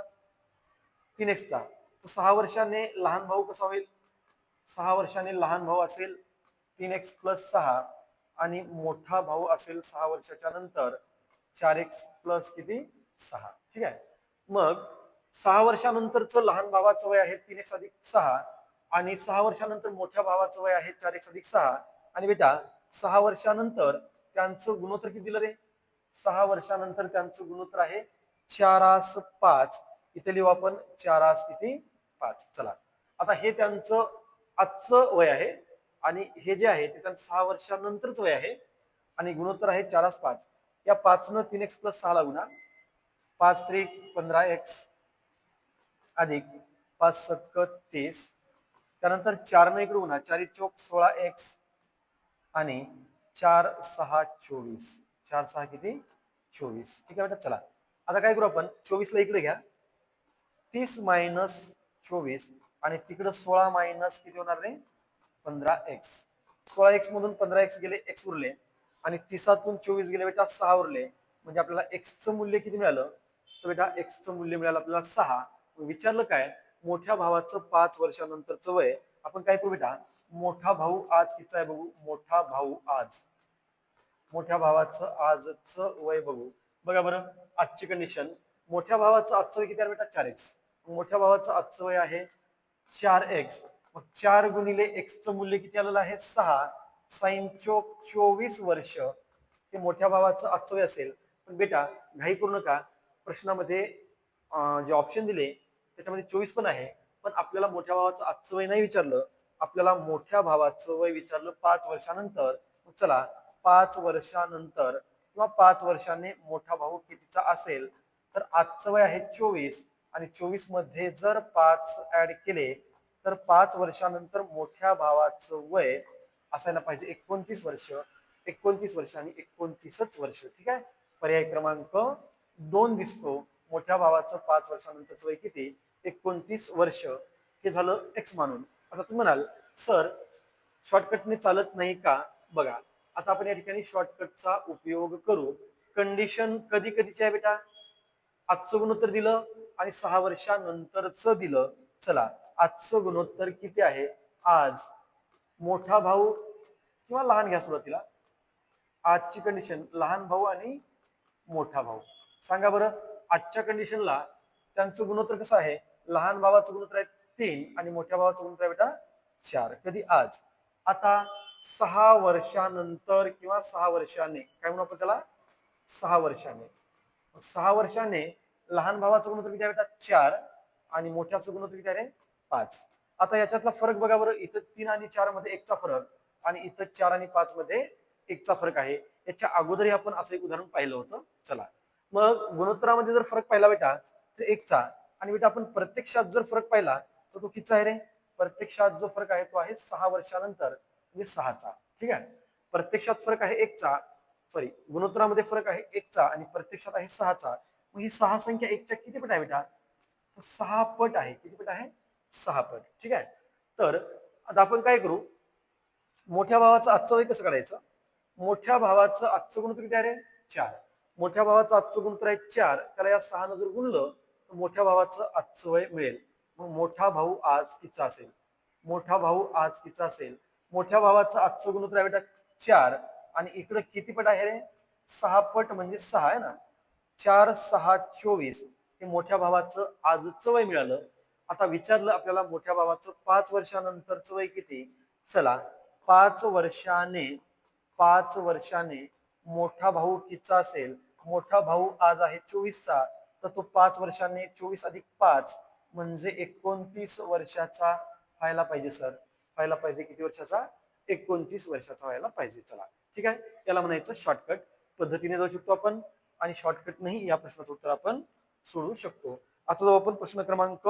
3x चा. तर 6 वर्षाने लहान भाऊ कसा होईल, 6 वर्षाने लहान भाऊ असेल 3x प्लस 6 आणि मोठा भाऊ असेल 6 वर्षाच्या नंतर 4x प्लस किती 6. ठीक आहे. मग 6 वर्षानंतरचं लहान भावाचं वय आहे 3x अधिक 6 आणि 6 वर्षानंतर मोठ्या भावाचं वय आहे 4x अधिक 6. आणि बेटा 6 वर्षानंतर त्यांचं गुणोत्तर किती दिलं रे, 6 वर्षानंतर त्यांचं गुणोत्तर आहे 4:5. इथे लिहू आपण 4:5. चला, आता हे त्यांचं आजचं वय आहे आणि हे जे आहे ते त्यांचं 6 वर्षानंतरच वय आहे आणि गुणोत्तर आहे 4:5. या 5 न 3x प्लस 6 ला गुणा. 5 त्रिक 15x अधिक 5 सत्क 30. त्यानंतर 4 न इकडे गुणा. 4 चौक 16x आणि 4 6 24. 4 6 किती 24. ठीक आहे बेटा. चला आता काय करू आपण, 24 ला इकडे घ्या. 30 मायनस 24 आणि तिकडं 16 मायनस किती होणार रे 15x. 16x मधून 15x गेले, x उरले आणि 30तून 24 गेले बेटा 6 उरले. म्हणजे आपल्याला x चं मूल्य किती मिळालं, तर बेटा x चं मूल्य मिळालं आपल्याला 6. विचारलं काय, मोठ्या भावाचं 5 वर्षानंतरचं वय. आपण काय करू बेटा, मोठा भाऊ आज किती आहे बघू. मोठ्या भावाचं आजचं वय बघू. बघा बरं आजची कंडिशन. मोठ्या भावाचं आजचं वय किती आहे बेटा 4x. मोठ्या भावाचं आजचं वय आहे 4x. मग 4 गुणिले x चं मूल्य किती आलेलं आहे 6. साइन चोक 24 वर्ष हे मोठ्या भावाचं आजचं वय असेल. पण बेटा घाई करू नका, प्रश्नामध्ये जे ऑप्शन दिले त्याच्यामध्ये 24 पण आहे. पण आपल्याला मोठ्या भावाचं आजचं वय नाही विचारलं, आपल्याला मोठ्या भावाचं वय विचारलं 5 वर्षानंतर. चला 5 वर्षानंतर किंवा 5 वर्षाने मोठा भाऊ कितीचा असेल, तर आजचं वय आहे 24 आणि 24 मध्ये जर 5 ऍड केले तर 5 वर्षानंतर मोठ्या भावाचं वय असायला पाहिजे 29 वर्ष. 29 वर्ष आणि 29च वर्ष. ठीक आहे. पर्याय क्रमांक 2 दिसतो. मोठ्या भावाचं 5 वर्षानंतरचं वय किती 29 वर्ष. हे झालं x मानून. आता तुम्ही म्हणाल सर शॉर्टकटने चालत नाही का. बघा आता आपण या ठिकाणी शॉर्टकटचा उपयोग करू. कंडिशन कधी कधीची आहे बेटा, आजचं गुणोत्तर दिलं आणि 6 वर्षानंतरचं दिलं. चला आजचं गुणोत्तर किती आहे, आज मोठा भाऊ किंवा लहान घ्या सुरुवातीला. आजची कंडिशन लहान भाऊ आणि मोठा भाऊ. सांगा बरं आजच्या कंडिशनला त्यांचं गुणोत्तर कसं आहे, लहान भावाचं गुणोत्तर आहे 3 आणि मोठ्या भावाचं गुणोत्तर आहे बेटा 4. कधी आज. आता 6 वर्षानंतर किंवा 6 वर्षाने, काय म्हणू आपण त्याला, 6 वर्षाने. 6 वर्षाने लहान भावाचं गुणोत्तर किती आहे बेटा, 4, आणि मोठ्याचं गुणोत्तर किती आहे, 5. आता याच्यातला फरक बघा बरं, इथं 3 आणि 4 मध्ये 1चा फरक, आणि इथं 4 आणि 5 मध्ये 1चा फरक आहे. याच्या अगोदरही आपण असं एक उदाहरण पाहिलं होतं. चला, मग गुणोत्तरामध्ये जर फरक पाहिला बेटा तर 1चा, आणि बेटा आपण प्रत्यक्षात जर फरक पाहिला तर तो कितीचा आहे रे, प्रत्यक्षात जो फरक आहे तो आहे 6 वर्षानंतर, म्हणजे 6चा. ठीक आहे, प्रत्यक्षात फरक आहे 1चा, सॉरी, गुणोत्तरामध्ये फरक आहे 1चा आणि प्रत्यक्षात आहे 6चा. मग ही 6 संख्या 1च्या किती पट आहे बेटा, तर 6 पट आहे. किती पट आहे, 6 पट. ठीक आहे, तर आता आपण काय करू, मोठ्या भावाचं आजचं वय कसं काढायचं. मोठ्या भावाचं आजचं गुणोत्तर किती आहे रे, 4. मोठ्या भावाचं आजचं गुणोत्तर आहे 4, त्याला या 6 जर गुणलं तर मोठ्या भावाचं आजचं वय मिळेल. मग मोठा भाऊ आज कितीचा असेल, मोठा भाऊ आज कितीचा असेल, मोठ्या भावाचं आजचं गुणोत्तर आहे बेटा 4, आणि इकडे किती पट आहे रे, 6 पट, म्हणजे 6 आहे ना. 4 6 24 हे मोठ्या भावाचं आजचं वय मिळालं. आता विचारलं आपल्याला मोठ्या भावाचं 5 वर्षानंतरचं वय किती. चला, 5 वर्षाने, 5 वर्षाने मोठा भाऊ कितीचा असेल, मोठा भाऊ आज आहे 24चा, तर तो 5 वर्षाने 24 अधिक 5 म्हणजे 29 वर्षाचा व्हायला पाहिजे सर. व्हायला पाहिजे किती वर्षाचा, 29 वर्षाचा व्हायला पाहिजे. चला, ठीक आहे, याला म्हणायचं शॉर्टकट पद्धतीने जाऊ शकतो आपण, आणि शॉर्टकट नाही या प्रश्नाचं उत्तर आपण सोडवू शकतो. आता जाऊ आपण प्रश्न क्रमांक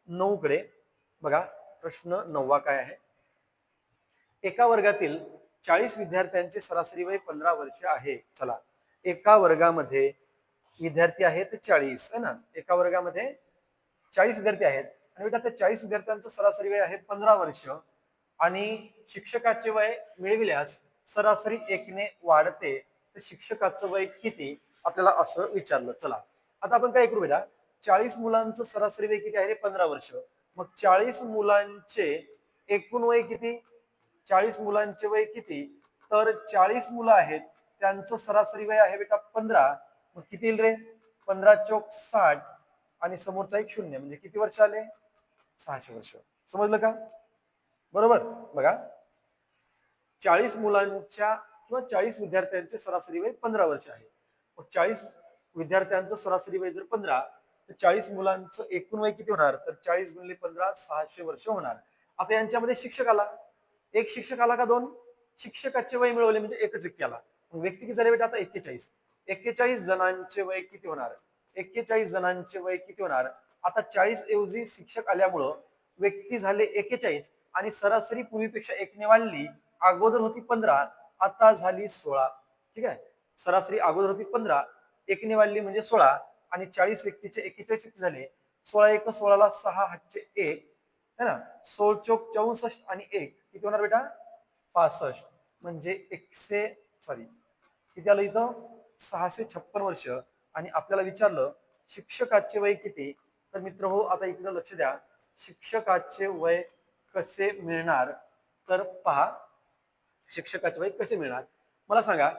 9 कडे. बघा, प्रश्न 9वा काय आहे. एका वर्गातील 40 विद्यार्थ्यांचे सरासरी वय 15 वर्ष आहे. चला, एका वर्गामध्ये विद्यार्थी आहेत 40 आहे ना, एका वर्गामध्ये 40 विद्यार्थी आहेत, आणि बेटा त्या 40 विद्यार्थ्यांचं सरासरी वय आहे 15 वर्ष, आणि शिक्षकाचे वय मिळविल्यास सरासरी 1ने वाढते, तर शिक्षकाचं वय किती, आपल्याला असं विचारलं. चला, आता आपण काय करू बेटा, 40 मुलांचं सरासरी वय किती आहे रे, 15 वर्ष. मग 40 मुलांचे एकूण वय किती, 40 मुलांचे वय किती, तर 40 मुलं आहेत त्यांचं सरासरी वय आहे बेटा 15. मग किती येईल रे, 15 चौक 60, आणि समोरचा एक 0, म्हणजे किती वर्ष आले, 600 वर्ष. समजलं का, बरोबर. बघा, 40 मुलांच्या किंवा 40 विद्यार्थ्यांचे सरासरी वय 15 वर्ष आहे. मग 40 विद्यार्थ्यांचं सरासरी वय जर 15, तर 40 मुलांचं एकूण वय किती होणार, तर 40 गुणिले 15 600 वर्ष होणार. आता यांच्यामध्ये शिक्षक आला, एक शिक्षक आला का दोन, शिक्षकाचे वय मिळवले म्हणजे एकच व्यक्ती आला. मग व्यक्ती किती झाले बेटा, आता 41. 41 जणांचे वय किती होणार, 41 जणांचे वय किती होणार. आता 40 ऐवजी शिक्षक आल्यामुळं व्यक्ती झाले 41, आणि सरासरी पूर्वीपेक्षा 1ने वाढली. अगोदर होती 15, आता झाली 16. ठीक आहे, सरासरी अगोदर होती 15, 1ने वाढली म्हणजे 16, आणि 40 व्यक्तीचे 41 व्यक्ती झाले. 16 1 16ला 6 हातचे 1 है ना, 16 चौक 64, आणि 1 किती होणार बेटा, 65, म्हणजे 100, सॉरी किती आलं इथं, 656 वर्ष. आणि आपल्याला विचारलं शिक्षकाचे वय किती, तर मित्र हो आता इकडे लक्ष द्या, शिक्षकाचे वय कसे मिळणार, तर पहा, शिक्षकाचे वय कसे मिळणार. मला सांगा,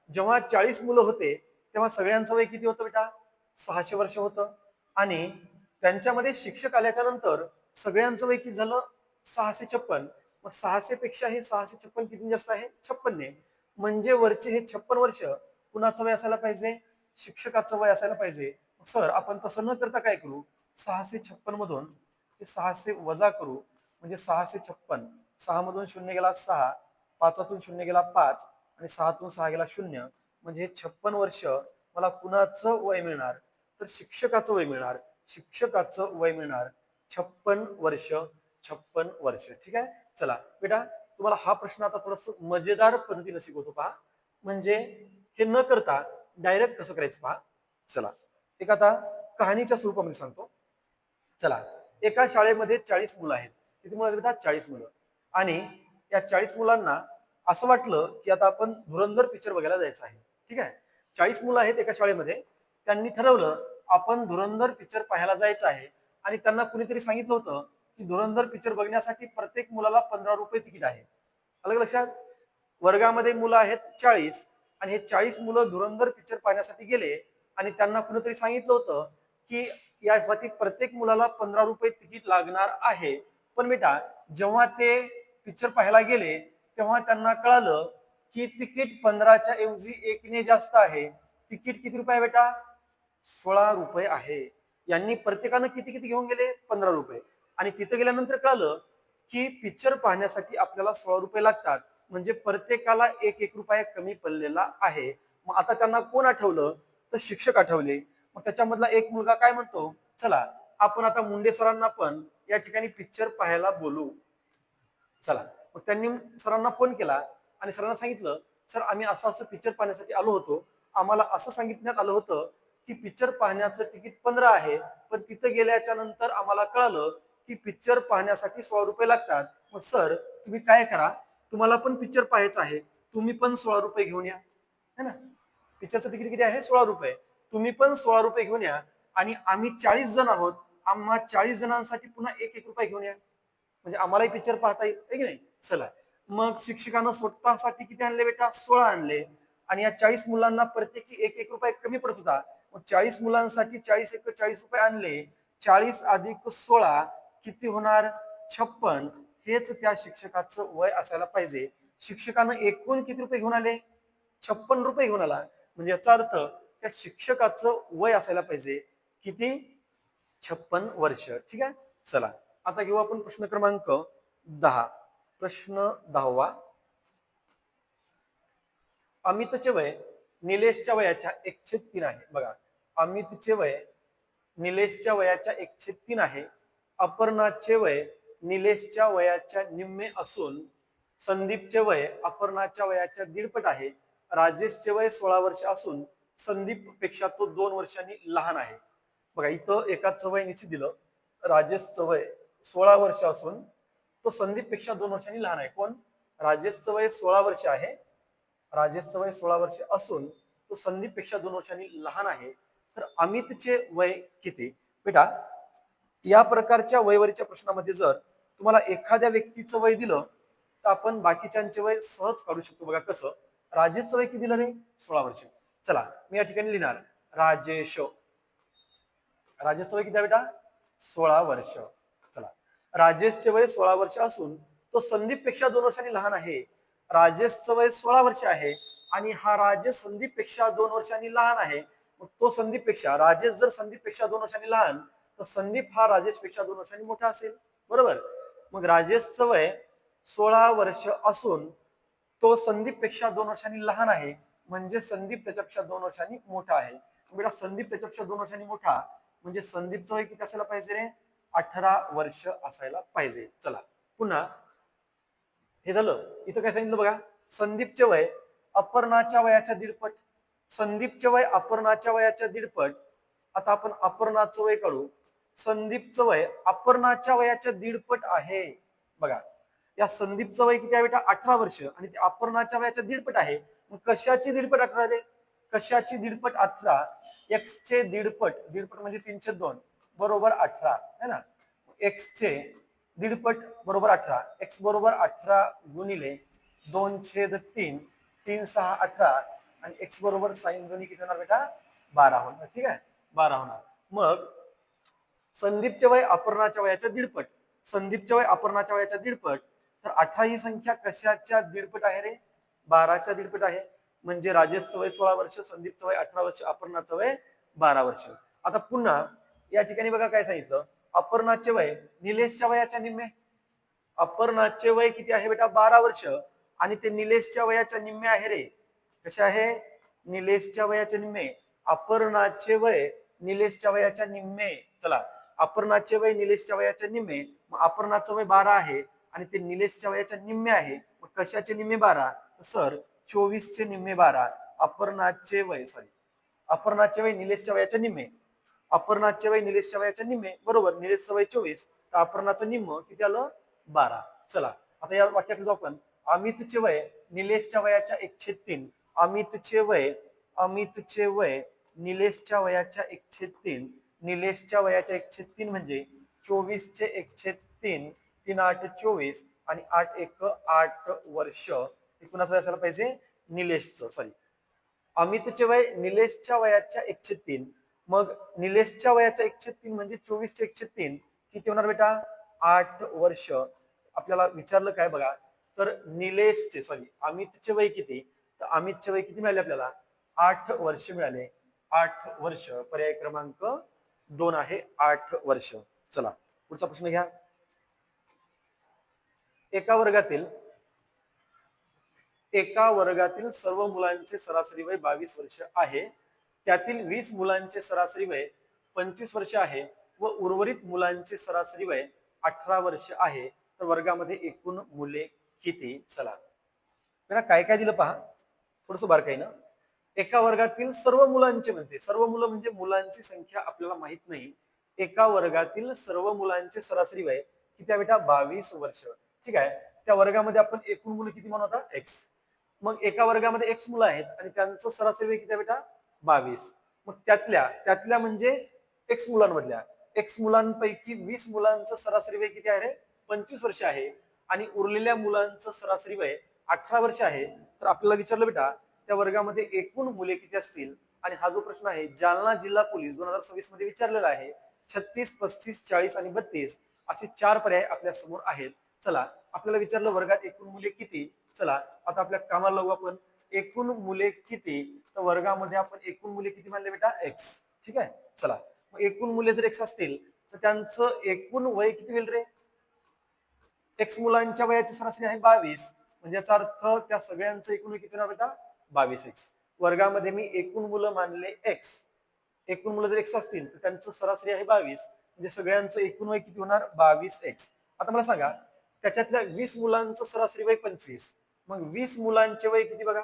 जेव्हा 40 मुलं होते तेव्हा सगळ्यांचं वय किती होतं बेटा, 600 वर्ष होतं, आणि त्यांच्यामध्ये शिक्षक आल्याच्या नंतर सगळ्यांचं वय किती झालं, 656. मग 600 पेक्षा हे 656 किती जास्त आहे, 56ने, म्हणजे वरचे हे 56 वर्ष कुणाचं वय असायला पाहिजे, शिक्षकाचं वय असायला पाहिजे. सर आपण तसं न करता काय करू, 656 मधून हे 600 वजा करू, म्हणजे 656, 6 मधून 0 गेला 6, 5तून 0 गेला 5, आणि 6तून 6 गेला 0, म्हणजे 56 वर्ष मला कुणाचं वय मिळणार, तर शिक्षकाचं वय मिळणार. शिक्षकाचं वय मिळणार 56 वर्ष, 56 वर्ष. ठीक आहे, चला बेटा, तुम्हाला हा प्रश्न आता थोडस मजेदार पद्धतीने शिकवतो पहा, म्हणजे हे न करता डायरेक्ट कसं करायचं पहा. चला, एक आता कहाणीच्या स्वरूपामध्ये सांगतो. चला, एका शाळेमध्ये 40 मुलं आहेत. किती मुलं आहेत बेटा, 40 मुलं. आणि या 40 मुलांना असं वाटलं की आता आपण धुरंधर पिक्चर बघायला जायचं आहे. ठीक आहे, 40 मुलं आहेत एका शाळेमध्ये. त्यांनी ठरवलं आपण धुरंधर पिक्चर पाहायला जायचं आहे, आणि त्यांना कुणीतरी सांगितलं होतं की धुरंधर पिक्चर बघण्यासाठी प्रत्येक मुलाला 15 रुपये तिकीट आहे. अलग लक्षात, वर्गामध्ये मुलं आहेत 40, आणि हे 40 मुलं धुरंधर पिक्चर पाहण्यासाठी गेले, आणि त्यांना कुणीतरी सांगितलं होतं की यासाठी प्रत्येक मुलाला 15 रुपये तिकीट लागणार आहे. पण बेटा, जेव्हा ते पिक्चर पाहायला गेले तेव्हा त्यांना कळालं की तिकीट 15च्या ऐवजी 1ने जास्त आहे. तिकीट किती रुपये बेटा? 16 रुपये आहे. यांनी प्रत्येकानं किती किती घेऊन गेले? 15 रुपये. आणि तिथे गेल्यानंतर कळालं की पिक्चर पाहण्यासाठी आपल्याला 16 रुपये लागतात. म्हणजे प्रत्येकाला एक रुपया कमी पडलेला आहे. मग आता त्यांना कोण आठवलं? तर शिक्षक आठवले. मग त्याच्यामधला एक मुलगा काय म्हणतो, चला आपण आता मुंडे सरांना पण या ठिकाणी पिक्चर पाहायला बोलू. चला, मग त्यांनी सरांना फोन केला आणि सरांना सांगितलं, सर आम्ही असं असं पिक्चर पाहण्यासाठी आलो होतो. आम्हाला असं सांगितण्यात आलं होतं की पिक्चर पाहण्याचं तिकीट 15 आहे, पण तिथं गेल्याच्या नंतर आम्हाला कळालं की पिक्चर पाहण्यासाठी 16 रुपये लागतात. मग सर तुम्ही काय करा, तुम्हाला पण पिक्चर पाहायचं आहे, तुम्ही पण 16 रुपये घेऊन या, है ना. पिक्चरचं तिकीट किती आहे? 16 रुपये. तुम्ही पण 16 रुपये घेऊन या आणि आम्ही 40 जण आहोत, आम्हा 40 जणांसाठी पुन्हा एक रुपये घेऊन या, म्हणजे आम्हालाही पिक्चर पाहता येईल, आहे की नाही. चला, मग शिक्षकानं स्वतःसाठी किती आणले बेटा? 16 आणले. आणि या 40 मुलांना प्रत्येकी एक रुपये कमी पडत होता. मग 40 मुलांसाठी 40 एक 40 रुपये आणले. 40 अधिक 16 किती होणार? 56. हेच त्या शिक्षकाचं वय असायला पाहिजे. शिक्षकानं एकूण किती रुपये घेऊन आले? 56 रुपये घेऊन आला. म्हणजे याचा अर्थ त्या शिक्षकाचं वय असायला पाहिजे किती? 56 वर्ष. ठीक आहे. चला, आता घेऊ आपण प्रश्न क्रमांक 10. प्रश्न 10वा. अमितचे वय निलेशच्या वयाच्या 1/3 आहे. बघा, अमितचे वय निलेशच्या वयाच्या 1/3 आहे. अपर्णाचे वय निलेशच्या वयाच्या निम्मे असून संदीपचे वय अपर्णाच्या वयाच्या 1.5 पट आहे. राजेशचे वय 16 वर्ष असून संदीप पेक्षा तो 2 वर्षांनी लहान आहे. बघा, इथं एकाचं वय निश्चित दिलं. राजेशचं वय 16 वर्ष असून तो संदीप पेक्षा 2 वर्षांनी लहान आहे. कोण? राजेशचं वय 16 वर्ष आहे. राजेशचं वय 16 वर्ष असून तो संदीप पेक्षा 2 वर्षांनी लहान आहे. तर अमितचे वय किती? बेटा, या प्रकारच्या वयवरीच्या प्रश्नामध्ये जर तुम्हाला एखाद्या व्यक्तीचं वय दिलं तर आपण बाकीच्यांचे वय सहज काढू शकतो. बघा कसं. राजेशचं वय किती दिलं रे? 16 वर्ष. चला, मी या ठिकाणी लिहिणार राजेश. राजेशचं वय किती आहे बेटा? 16 वर्ष. चला, राजेशचे वय 16 वर्ष असून तो संदीप पेक्षा 2 वर्षांनी लहान आहे. राजेशचं वय 16 वर्ष आहे आणि हा राजेश संदीप पेक्षा 2 वर्षांनी लहान आहे. मग तो संदीप पेक्षा, राजेश जर संदीप पेक्षा 2 वर्षांनी लहान, तर संदीप हा राजेश पेक्षा 2 वर्षांनी मोठा असेल. बरोबर. मग राजेशचं वय 16 वर्ष असून तो संदीप पेक्षा 2 वर्षांनी लहान आहे, म्हणजे संदीप त्याच्यापेक्षा 2 वर्षांनी मोठा आहे. बेटा, संदीप त्याच्यापेक्षा 2 वर्षांनी मोठा म्हणजे संदीपचं वय किती असायला पाहिजे रे? 18 वर्ष असायला पाहिजे. चला, पुन्हा हे झालं. इथं काय सांगितलं बघा, संदीपचे वय अपर्णाच्या वयाच्या 1.5 पट. संदीपचे वय अपर्णाच्या वयाच्या 1.5 पट. आता आपण अपर्णाचं वय काढू. संदीपचं वय अपर्णाच्या वयाच्या 1.5 पट आहे. बघा, या संदीपचं वय किती आहे बेटा? 18 वर्ष आणि ते अपर्णाच्या वयाच्या 1.5 पट आहे. मग कशाची 1.5 पट 18 रे? कशाची 1.5 पट 18? एक्स चे 1.5 पट. 1.5 पट म्हणजे 302 बरोबर 18 है ना. एक्स चे 1.5 पट बरोबर 18. एक्स बरोबर 18 गुणिले 2/3. 3 6 18 आणि एक्स बरोबर साइन दोन्ही किती होणार बेटा? 12 होणार. ठीक आहे, 12 होणार. मग संदीपचे वय अपर्णाच्या वयाच्या 1.5 पट. संदीपचे वय अपर्णाच्या वयाच्या 1.5 पट. तर 18 ही संख्या कशाच्या 1.5 पट आहे रे? 12च्या 1.5 पट आहे. म्हणजे राजेशचं वय 16 वर्ष, संदीपचं वय 18 वर्ष, अपर्णाचं वय 12 वर्ष. आता पुन्हा या ठिकाणी बघा काय सांगितलं, अपर्णाचे वय निलेशच्या वयाच्या निम्मे. अपर्णाचे वय किती आहे बेटा? 12 वर्ष आणि ते निलेशच्या वयाच्या निम्मे आहे रे. कसे आहे? निलेशच्या वयाच्या निम्मे. अपर्णाचे वय निलेशच्या वयाच्या निम्मे. चला, अपर्णाचे वय निलेशच्या वयाच्या निम्मे. मग अपर्णाचं वय 12 आहे आणि ते निलेशच्या वयाच्या निम्मे आहे. मग कशाचे निम्मे 12? सर 24 चे निम्मे 12. अपर्णाचे वय अपर्णाचे वय निलेशच्या वयाच्या निम्मे. अपर्णाचे वय निलेशच्या वयाच्या निम्मे बरोबर. निलेशचं वय 24 तर अपर्णाचं निम्म किती आलं? 12. चला, आता या वाक्याकडे जाऊ आपण. अमितचे वय निलेशच्या वयाच्या 1/3. अमितचे वय निलेशच्या वयाच्या 1/3. निलेशच्या वयाच्या 1/3 म्हणजे 24 चे 1/3. 3 8 24 आणि 8 1 8 वर्ष. हे कुणाचं असायला पाहिजे? निलेशचं. अमितचे वय निलेशच्या वयाच्या 1/3. मग निलेशच्या वयाच्या 1/3 म्हणजे 24 चे 1/3 किती होणार बेटा? 8 वर्ष. आपल्याला विचारलं काय बघा, तर निलेशचे सॉरी अमितचे वय किती, तर अमितचे वय किती मिळाले आपल्याला, 8 वर्ष मिळाले. 8 वर्ष, पर्याय क्रमांक 2 आहे 8 वर्ष. चला पुढचा प्रश्न घ्या. एका वर्गातील सर्व मुलांचे सरासरी वय 22 वर्ष आहे. त्यातील 20 मुलांचे सरासरी वय 25 वर्ष आहे व उर्वरित मुलांचे सरासरी वय 18 वर्ष आहे. तर वर्गामध्ये एकूण मुले किती. चला काय काय दिलं पहा, थोडस बारकाईनं. एका वर्गातील सर्व मुलांचे म्हणते, सर्व मुलं म्हणजे मुलांची संख्या आपल्याला माहित नाही. एका वर्गातील सर्व मुलांचे सरासरी वय किती आहे बेटा, 22 वर्ष. ठीक आहे. त्या वर्गामध्ये आपण एकूण मुलं किती म्हणू आता, एक्स. मग एका वर्गामध्ये एक्स मुलं आहेत आणि त्यांचं सरासरी वय किती आहे बेटा, 22. मग त्यातल्या म्हणजे एक्स मुलांमधल्या एक्स मुलांपैकी 20 मुलांचं सरासरी वय किती आहे रे, 25 वर्ष आहे. आणि उरलेल्या मुलांचं सरासरी वय 18 वर्ष आहे. तर आपल्याला विचारलं बेटा त्या वर्गामध्ये एकूण मुले किती असतील. आणि हा जो प्रश्न आहे जालना जिल्हा पोलीस 2026 मध्ये विचारलेला आहे. 36, 35, 40 आणि 32 असे 4 पर्याय आपल्या समोर आहेत. चला आपल्याला विचारलं वर्गात एकूण मुले किती. चला आता आपल्या कामाला लागू आपण. एकूण मुले किती, तर वर्गामध्ये आपण एकूण मुले किती मानले बेटा, एक्स. ठीक आहे. चला मग एकूण मुले जर एक्स असतील तर त्यांचं एकूण वय किती होईल रे, एक्स मुलांच्या वयाची सरासरी आहे 22. म्हणजे याचा अर्थ त्या सगळ्यांचं एकूण किती ना बेटा, 22x. वर्गामध्ये मी एकूण मुलं मानले एक्स. एकूण मुलं जर एक्स असतील तर त्यांचं सरासरी आहे 22. म्हणजे सगळ्यांचं एकूण वय किती होणार, 22x. आता मला सांगा त्याच्यातल्या 20 मुलांचं सरासरी वय 25. मग 20 मुलांचे वय किती बघा,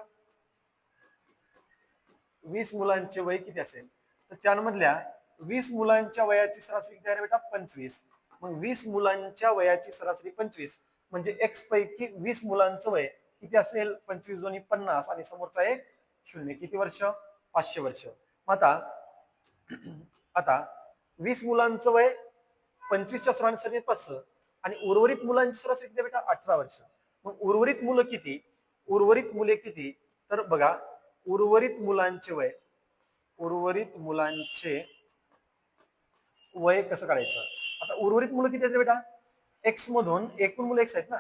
20 मुलांचे वय किती असेल, तर त्यामधल्या 20 मुलांच्या वयाची सरासरी किती आहे बेटा, 25. मग 20 मुलांच्या वयाची सरासरी 25 म्हणजे एक्स पैकी 20 मुलांचं वय किती असेल, 25 दोन्ही 50 आणि समोरचा एक 0. किती वर्ष, 500 वर्ष. आता आता 20 मुलांचं वय 25च्या सरासरी 500 आणि उर्वरित मुलांची सरासरी किती बेटा, 18 वर्ष. मग उर्वरित मुलं किती, उर्वरित मुले किती, तर बघा उर्वरित मुलांचे वय कसं काढायचं. आता उर्वरित मुलं किती आहेत बेटा, एक्स मधून एकूण मुलं एक्स आहेत ना,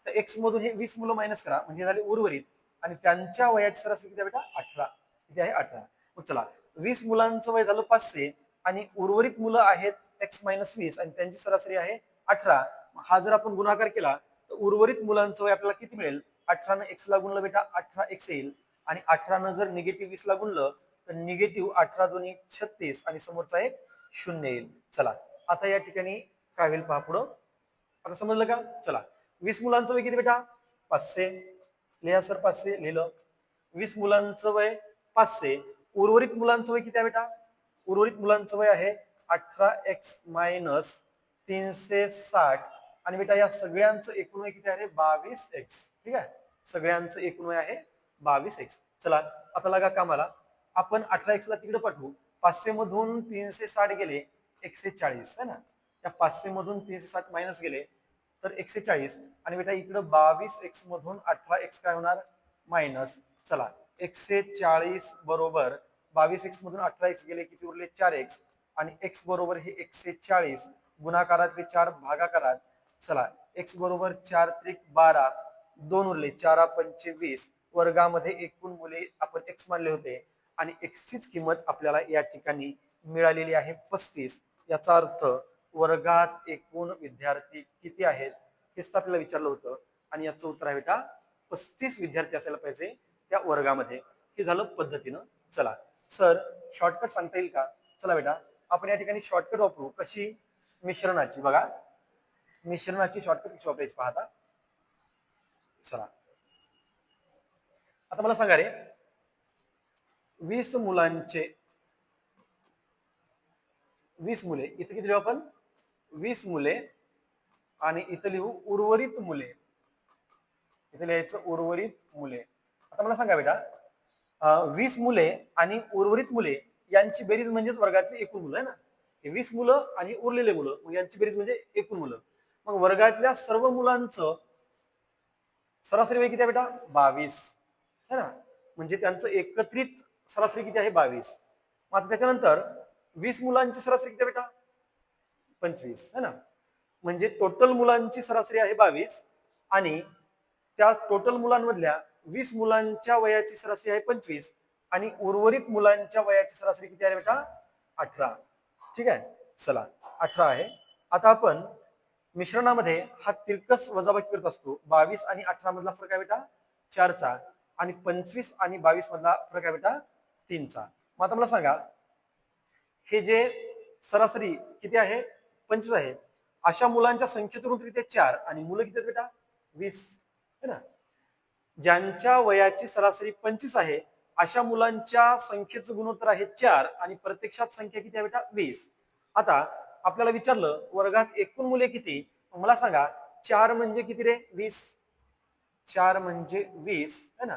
तर एक्स मधून हे 20 मुलं मायनस करा म्हणजे झाले उर्वरित. आणि त्यांच्या वयाची सरासरी किती आहे बेटा, 18. किती आहे, 18. मग चला 20 मुलांचं वय झालं 500 आणि उर्वरित मुलं आहेत एक्स मायनस 20 आणि त्यांची सरासरी आहे 18. हा जर आपण गुणाकार केला तर उर्वरित मुलांचं वय आपल्याला किती मिळेल, 18 ने एक्स ला गुणलं बेटा 18x येईल. आणि 18 न जर निगेटिव्ह 20 ला गुणलं तर निगेटिव्ह 18 दोन्ही 36 आणि समोरचा एक 0 येईल. चला आता या ठिकाणी काय होईल पहा पुढं. आता समजलं का. चला 20 मुलांचं वय किती बेटा, 500. लिहा सर 500 लिहिलं. 20 मुलांचं वय 500. उर्वरित मुलांचं वय किती आहे बेटा, उर्वरित मुलांचं वय आहे 18x मायनस 360. आणि बेटा या सगळ्यांचं एकूण वय किती आहे, 22x. ठीक आहे. सगळ्यांचं एकूण वय आहे 22x. चला आता लागा कामाला. आपण 18x ला तिकडे पाठवू. 500 मधून 360 गेले 140 है ना. त्या 500 मधून 360 मायनस गेले तर 140. आणि बेटा इकडं 22x मधून 18x काय होणार, मायनस. चला 140 बरोबर 22x मधून 18x गेले किती उरले, 4x. आणि x बरोबर हे 140 गुणाकारातले 4 भागाकारात. चला x बरोबर 4 त्रिक 12, 2 उरले 4 पंचे 20. वर्गामध्ये एकूण मुले आपण x मानले होते आणि x चीच किंमत आपल्याला या ठिकाणी मिळालेली आहे 35. याचा अर्थ वर्गात एकूण विद्यार्थी किती आहेत हेच आपल्याला विचारलं होतं. आणि याचं उत्तर आहे बेटा 35 विद्यार्थी असायला पाहिजे त्या वर्गामध्ये. हे झालं पद्धतीनं. चला सर शॉर्टकट सांगता येईल का. चला बेटा आपण या ठिकाणी शॉर्टकट वापरू. कशी, मिश्रणाची. बघा मिश्रणाची शॉर्टकट कशी वापरायची पाहता. चला आता मला सांगा रे 20 मुलांचे 20 मुले, इथे किती लिहू आपण, 20 मुले. आणि इथं लिहू उर्वरित मुले. इथे लिहायचं उर्वरित मुले. आता मला सांगा बेटा 20 मुले आणि उर्वरित मुले यांची बेरीज म्हणजेच वर्गातली एकूण मुलं आहे ना. हे 20 मुलं आणि उरलेले मुलं मग यांची बेरीज म्हणजे एकूण मुलं. मग वर्गातल्या सर्व मुलांचं सरासरी वय किती आहे बेटा, 22 है ना. म्हणजे त्यांचं एकत्रित सरासरी किती आहे, 22. मग आता त्याच्यानंतर 20 मुलांची सरासरी किती आहे बेटा, 25 है ना. म्हणजे टोटल मुलांची सरासरी आहे 22 आणि त्या टोटल मुलांमधल्या 20 मुलांच्या वयाची सरासरी आहे 25 आणि उर्वरित मुलांच्या वयाची सरासरी किती आहे बेटा 18. ठीक आहे, चला 18 आहे. आता आपण मिश्रणामध्ये हा तिरकस वजाबाकी करत असतो. 22 आणि 18 मधला फरक आहे बेटा 4चा आणि 25 आणि 22 मधला फरक आहे बेटा 3चा. मग आता मला सांगा, हे जे सरासरी किती आहे 25 आहे, अशा मुलांच्या संख्येचं गुणोत्तर किती आहे 4 आणि मुलं किती आहेत बेटा 20 है ना. ज्यांच्या वयाची सरासरी 25 आहे अशा मुलांच्या संख्येचं गुणोत्तर आहे 4 आणि प्रत्यक्षात संख्या किती आहे बेटा 20. आता आपल्याला विचारलं वर्गात एकूण मुले किती, मला सांगा 4 म्हणजे किती रे 20, 4 म्हणजे 20 है ना.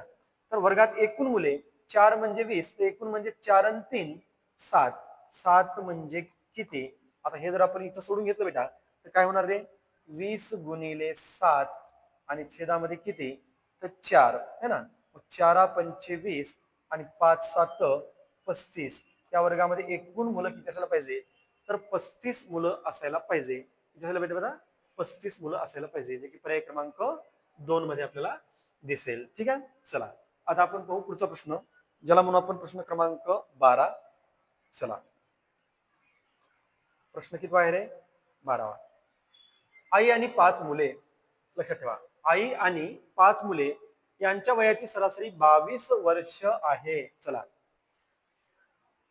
तर वर्गात एकूण मुले 4 म्हणजे 20, तर एकूण म्हणजे 4 आणि 3 7, 7 म्हणजे किती. आता हे जर आपण इथं सोडून घेतलं बेटा तर काय होणार रे 20 गुणिले 7 आणि छेदामध्ये किती तर 4 है ना. 4 पंचे 20 आणि 5 7 35. त्या वर्गामध्ये एकूण मुलं किती असायला पाहिजे तर 35 मुलं असायला पाहिजे. किती असायला पाहिजे बघा 35 मुलं असायला पाहिजे, जे की पर्याय क्रमांक 2 मध्ये आपल्याला दिसेल. ठीक आहे, चला आता आपण पाहू पुढचा प्रश्न, ज्याला म्हणून आपण प्रश्न क्रमांक 12. चला प्रश्न किती आहे रे 12वा. आई आणि 5 मुले, लक्षात ठेवा आई आणि 5 मुले यांच्या वयाची सरासरी 22 वर्ष आहे. चला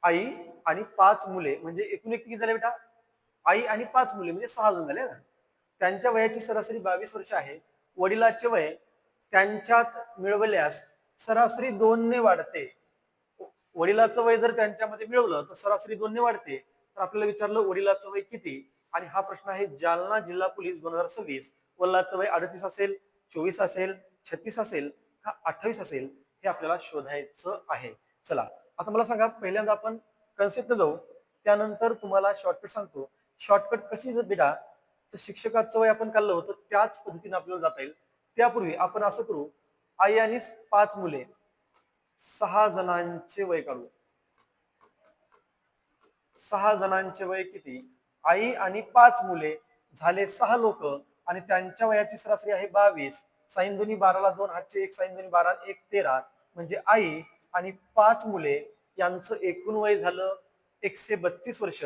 आई आणि 5 मुले म्हणजे एकूण किती झाले बेटा, आई आणि 5 मुले म्हणजे 6 जण झाले ना. त्यांच्या वयाची सरासरी 22 वर्ष आहे. वडिलाचे वय त्यांच्यात मिळवल्यास सरासरी 2 ने वाढते. वडिलाचं वय जर त्यांच्यामध्ये मिळवलं तर सरासरी 2 ने वाढते. तर आपल्याला विचारलं वडिलाचं वय किती, आणि हा प्रश्न आहे जालना जिल्हा पोलीस 2026. वडिलाचं वय 38 असेल, 24 असेल, 36 असेल का 28 असेल हे आपल्याला शोधायचं आहे. चला आता मला सांगा, पहिल्यांदा आपण कन्सेप्ट जाऊ, त्यानंतर तुम्हाला शॉर्टकट सांगतो. शॉर्टकट कशी बेटा, तर शिक्षकाचं वय आपण काढलं होतं त्याच पद्धतीने आपल्याला जाता येईल. त्यापूर्वी आपण असं करू, आई आणि 5 मुले 6 जणांचे वय काढू. 6 जणांचे वय किती, आई आणि 5 मुले झाले 6 लोक आणि त्यांच्या वयाची सरासरी आहे 22. साइन दोन्ही 12ला 2 हातचे 1, साइन दोन्ही 12 1 13, म्हणजे आई आणि 5 मुले यांचं एकूण वय झालं 132 वर्ष.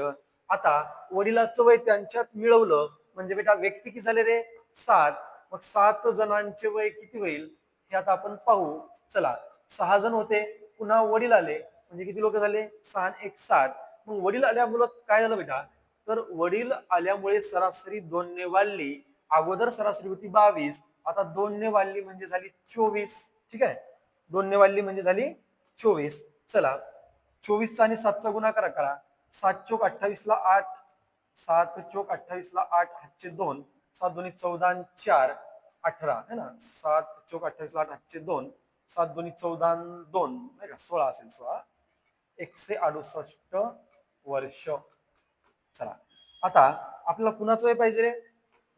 आता वडिलाचं वय त्यांच्यात मिळवलं म्हणजे बेटा व्यक्ती किती झाले रे 7. मग 7 जणांचे वय किती होईल हे आता आपण पाहू. चला 6 जण होते, पुन्हा वडील आले म्हणजे किती लोक झाले 6 1 7. मग वडील आल्यामुळे काय झालं बेटा, तर वडील आल्यामुळे सरासरी 2 ने वाढली. अगोदर सरासरी होती 22, आता 2 ने वाढली म्हणजे झाली 24. ठीक आहे, 2 ने वाढली म्हणजे झाली 24. चला 24चा आणि 7चा गुणाकार करा. 7 चोक 28 ला 8, 7 चोक 28 ला 8 हातचे 2, 7 दोन्ही 14 आणि 4 18 है ना. 7 चोक 28 ला 8 हातचे 2, 7 दोन्ही 14 आणि 2 नाही का 16 असेल 16. 168 वर्ष. चला आता आपल्याला कुणाचं वय पाहिजे रे,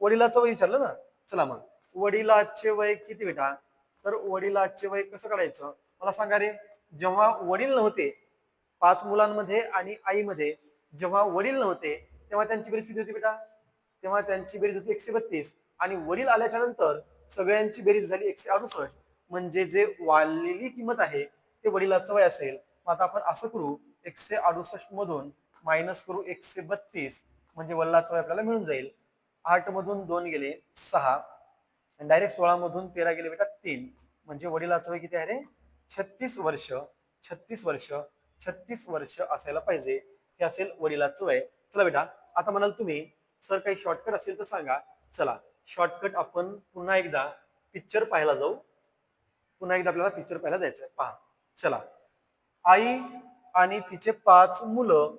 वडिलाचं वय विचारलं ना. चला मग वडिलाचे वय किती बेटा, तर वडिलाचे वय कसं काढायचं मला सांगा रे. जेव्हा वडील नव्हते 5 मुलांमध्ये आणि आईमध्ये, जेव्हा वडील नव्हते तेव्हा त्यांची बेरीज किती होती बेटा, तेव्हा त्यांची बेरीज होती 132 आणि वडील आल्याच्या नंतर सगळ्यांची बेरीज झाली 168. म्हणजे जे वाढलेली किंमत आहे ते वडिलाचं वय असेल. आता आपण असं करू 168 मधून मायनस करू 132 म्हणजे वडिलाचं वय आपल्याला मिळून जाईल. 8 मधून 2 गेले 6 आणि डायरेक्ट 16 मधून 13 गेले बेटा 3, म्हणजे वडिलाचं वय किती आहे रे 36 वर्ष. 36 वर्ष 36 वर्ष असायला पाहिजे, हे असेल वडिलाचं वय. चला बेटा आता म्हणाल तुम्ही सर काही शॉर्टकट असेल तर सांगा. चला शॉर्टकट आपण पुन्हा एकदा पिक्चर पाहायला जाऊ. पुन्हा एकदा आपल्याला पिक्चर पाहायला जायचंय. पहा चला, आई आणि तिचे 5 मुलं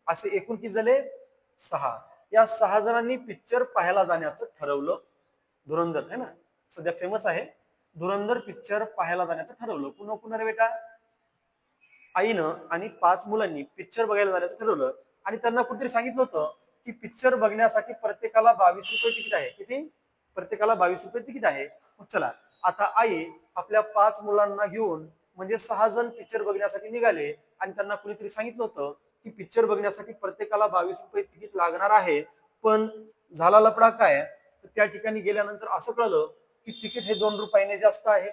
असे एकूण किती झाले 6. या 6 जणांनी पिक्चर पाहायला जाण्याचं ठरवलं. धुरंधर है ना, सध्या फेमस आहे. धुरंधर पिक्चर पाहायला जाण्याचं ठरवलं. पुन्हा पुन्हा रे बेटा, आईनं आणि 5 मुलांनी पिक्चर बघायला जाण्याचं ठरवलं आणि त्यांना कुठेतरी सांगितलं होतं की पिक्चर बघण्यासाठी प्रत्येकाला 22 रुपये तिकीट आहे. किती, प्रत्येकाला 22 रुपये तिकीट आहे. मग चला आता आई आपल्या 5 मुलांना घेऊन म्हणजे 6 जण पिक्चर बघण्यासाठी निघाले आणि त्यांना कुणीतरी सांगितलं होतं की पिक्चर बघण्यासाठी प्रत्येकाला 22 रुपये तिकीट लागणार आहे. पण झाला लफडा काय, तर त्या ठिकाणी गेल्यानंतर असं कळलं की तिकीट हे 2 रुपयाने जास्त आहे.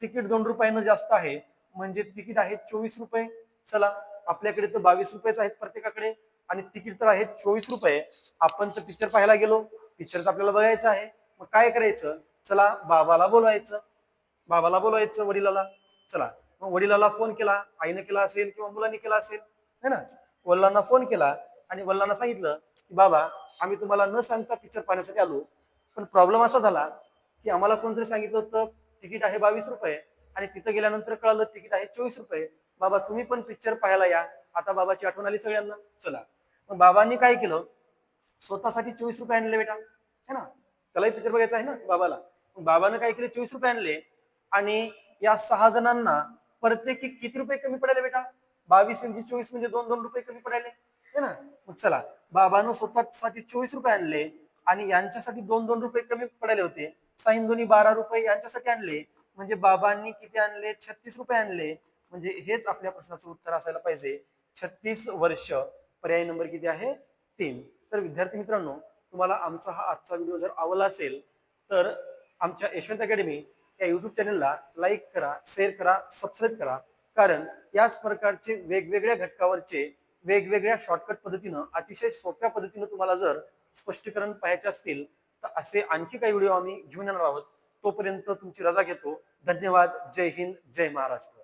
तिकीट 2 रुपयानं जास्त आहे म्हणजे तिकीट आहे 24 रुपये. चला, आपल्याकडे तर 22 रुपयेच आहेत प्रत्येकाकडे आणि तिकीट तर आहे 24 रुपये. आपण तर पिक्चर पाहायला गेलो, पिक्चर तर आपल्याला बघायचं आहे. मग काय करायचं? चला, बाबाला बोलवायचं वडिलाला. चला, मग वडिलाला फोन केला, आईने केला असेल किंवा मुलांनी केला असेल, है ना. वडिलांना फोन केला आणि वडिलांना सांगितलं की बाबा, आम्ही तुम्हाला न सांगता पिक्चर पाहण्यासाठी आलो, पण प्रॉब्लेम असा झाला की आम्हाला कोणतरी सांगितलं होतं तिकीट आहे 22 रुपये आणि तिथं गेल्यानंतर कळलं तिकीट आहे 24 रुपये. बाबा, तुम्ही पण पिक्चर पाहायला या. आता बाबाची आठवण आली सगळ्यांना. चला, मग बाबांनी काय केलं, स्वतःसाठी 24 रुपये आणले बेटा, है ना. त्यालाही पिक्चर बघायचा आहे ना बाबाला. बाबानं काय केले, 24 रुपये आणले आणि या 6 जणांना प्रत्येकी किती रुपये कमी पडायले बेटा? 22 ऐवजी 24 म्हणजे 2-2 रुपये कमी पडायले, है ना. मग चला, बाबानं स्वतःसाठी 24 रुपये आणले आणि यांच्यासाठी 2-2 रुपये कमी पडायले होते. साईन दोन्ही 12 रुपये यांच्यासाठी आणले, म्हणजे बाबांनी किती आणले? 36 रुपये आणले. म्हणजे हेच आपल्या प्रश्नाचं उत्तर असायला पाहिजे. 36 वर्ष. पर्याय नंबर किती आहे? 3. तर विद्यार्थी मित्रांनो, तुम्हाला आमचा हा आजचा व्हिडिओ जर आवडला असेल तर आमच्या यशवंत अकॅडमी या युट्यूब चॅनलला लाईक करा, शेअर करा, सबस्क्राईब करा. कारण याच प्रकारचे वेगवेगळ्या घटकावरचे वेगवेगळ्या शॉर्टकट पद्धतीनं, अतिशय सोप्या पद्धतीनं तुम्हाला जर स्पष्टीकरण पाहायचे असतील तर असे आणखी काही व्हिडिओ आम्ही घेऊन येणार आहोत. तोपर्यंत तुमची रजा घेतो. धन्यवाद. जय हिंद, जय महाराष्ट्र.